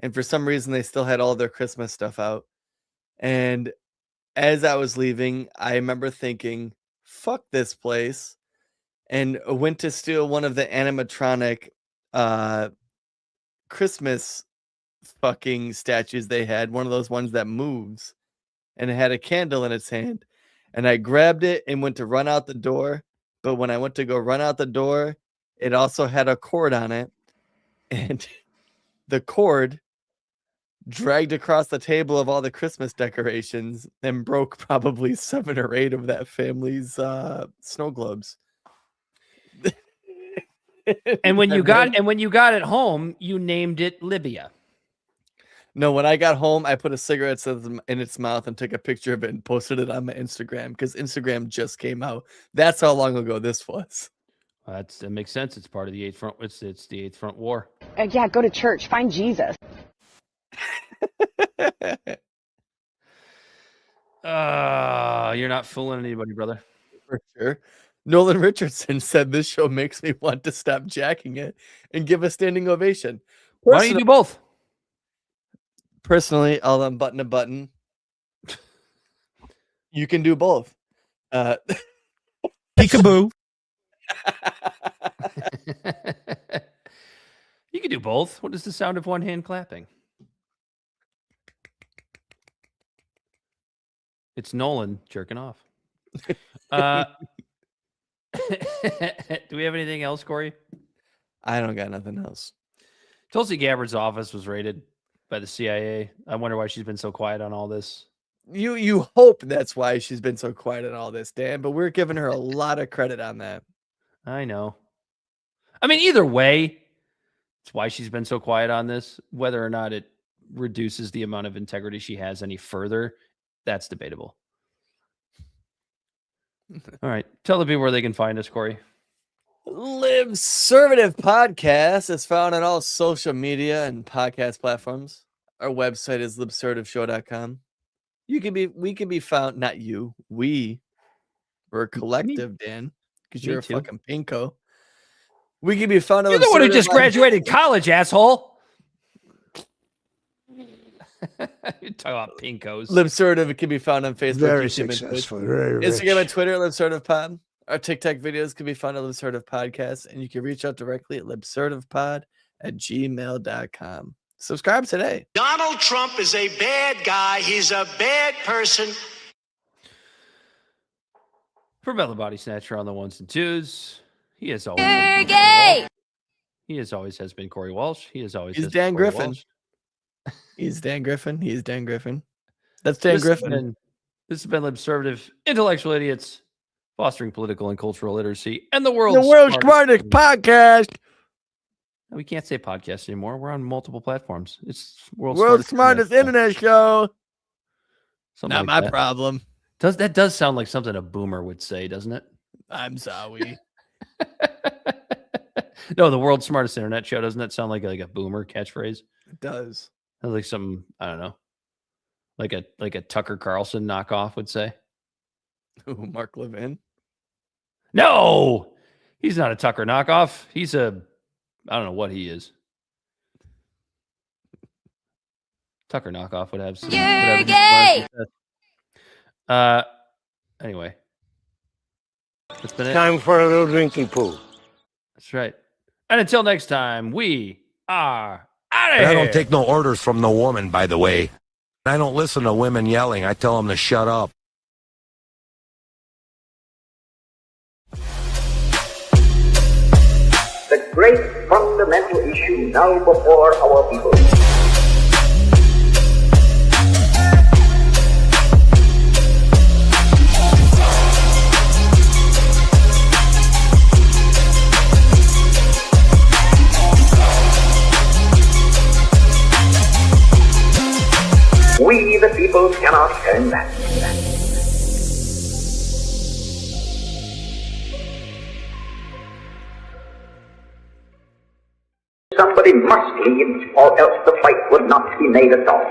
and for some reason they still had all their Christmas stuff out. And as I was leaving, I remember thinking, fuck this place, and went to steal one of the animatronic Christmas fucking statues they had, one of those ones that moves, and it had a candle in its hand. And I grabbed it and went to run out the door. But when I went to go run out the door, it also had a cord on it. And the cord dragged across the table of all the Christmas decorations and broke probably 7 or 8 of that family's snow globes. And when you got it home, you named it Libya. No, when I got home, I put a cigarette in its mouth and took a picture of it and posted it on my Instagram because Instagram just came out. That's how long ago this was. That makes sense. It's part of the 8th front. It's the 8th front war. Yeah, go to church. Find Jesus. You're not fooling anybody, brother. For sure. Nolan Richardson said this show makes me want to stop jacking it and give a standing ovation. Why don't you do both? Personally, I'll unbutton a button. You can do both. Peekaboo. You can do both. What is the sound of one hand clapping? It's Nolan jerking off. Do we have anything else, Corey? I don't got nothing else. Tulsi Gabbard's office was raided by the CIA. I wonder why she's been so quiet on all this. You hope that's why she's been so quiet on all this, Dan, but we're giving her a lot of credit on that. I know. I mean, either way, it's why she's been so quiet on this. Whether or not it reduces the amount of integrity she has any further, that's debatable. All right. Tell the people where they can find us, Corey. Livservative Podcast is found on all social media and podcast platforms. Our website is livservativeshow.com. We can be found, not you, we're a collective, Dan, because you're a fucking pinko. We can be found on You're the one who just graduated college, asshole. You're talking about pinkos. Libsurative can be found on Facebook, Very YouTube, and successful, Twitch. very rich. Instagram and Twitter, LibsurativePod. Our TikTok videos can be found on Libsurative Podcast, and you can reach out directly at libsurativepod@gmail.com. Subscribe today. Donald Trump is a bad guy. He's a bad person. For Bella Bodysnatcher on the ones and twos, he is always gay. He is always has been Corey Walsh. He is always He's has Dan been Corey Griffin. Walsh. He's Dan Griffin. He's Dan Griffin. That's Dan Griffin. This has been Libservative Intellectual Idiots, fostering political and cultural literacy, and the The world's world's smartest podcast. We can't say podcast anymore. We're on multiple platforms. It's World's smartest internet show. Something Not like my that. problem. Does sound like something a boomer would say, doesn't it? I'm sorry. No, the world's smartest internet show. Doesn't that sound like a boomer catchphrase? It does. Sounds like something, I don't know, like a Tucker Carlson knockoff would say. Ooh, Mark Levin. No, he's not a Tucker knockoff. He's I don't know what he is. Tucker knockoff would have some. You're gay. Anyway, that's been it. Time for a little drinking pool. That's right. And until next time, we are out of I here. don't take no orders from no woman, by the way. I don't listen to women yelling. I tell them to shut up. The great fundamental issue now before our people. We, the people, cannot turn back. Somebody must lead, or else the fight would not be made at all.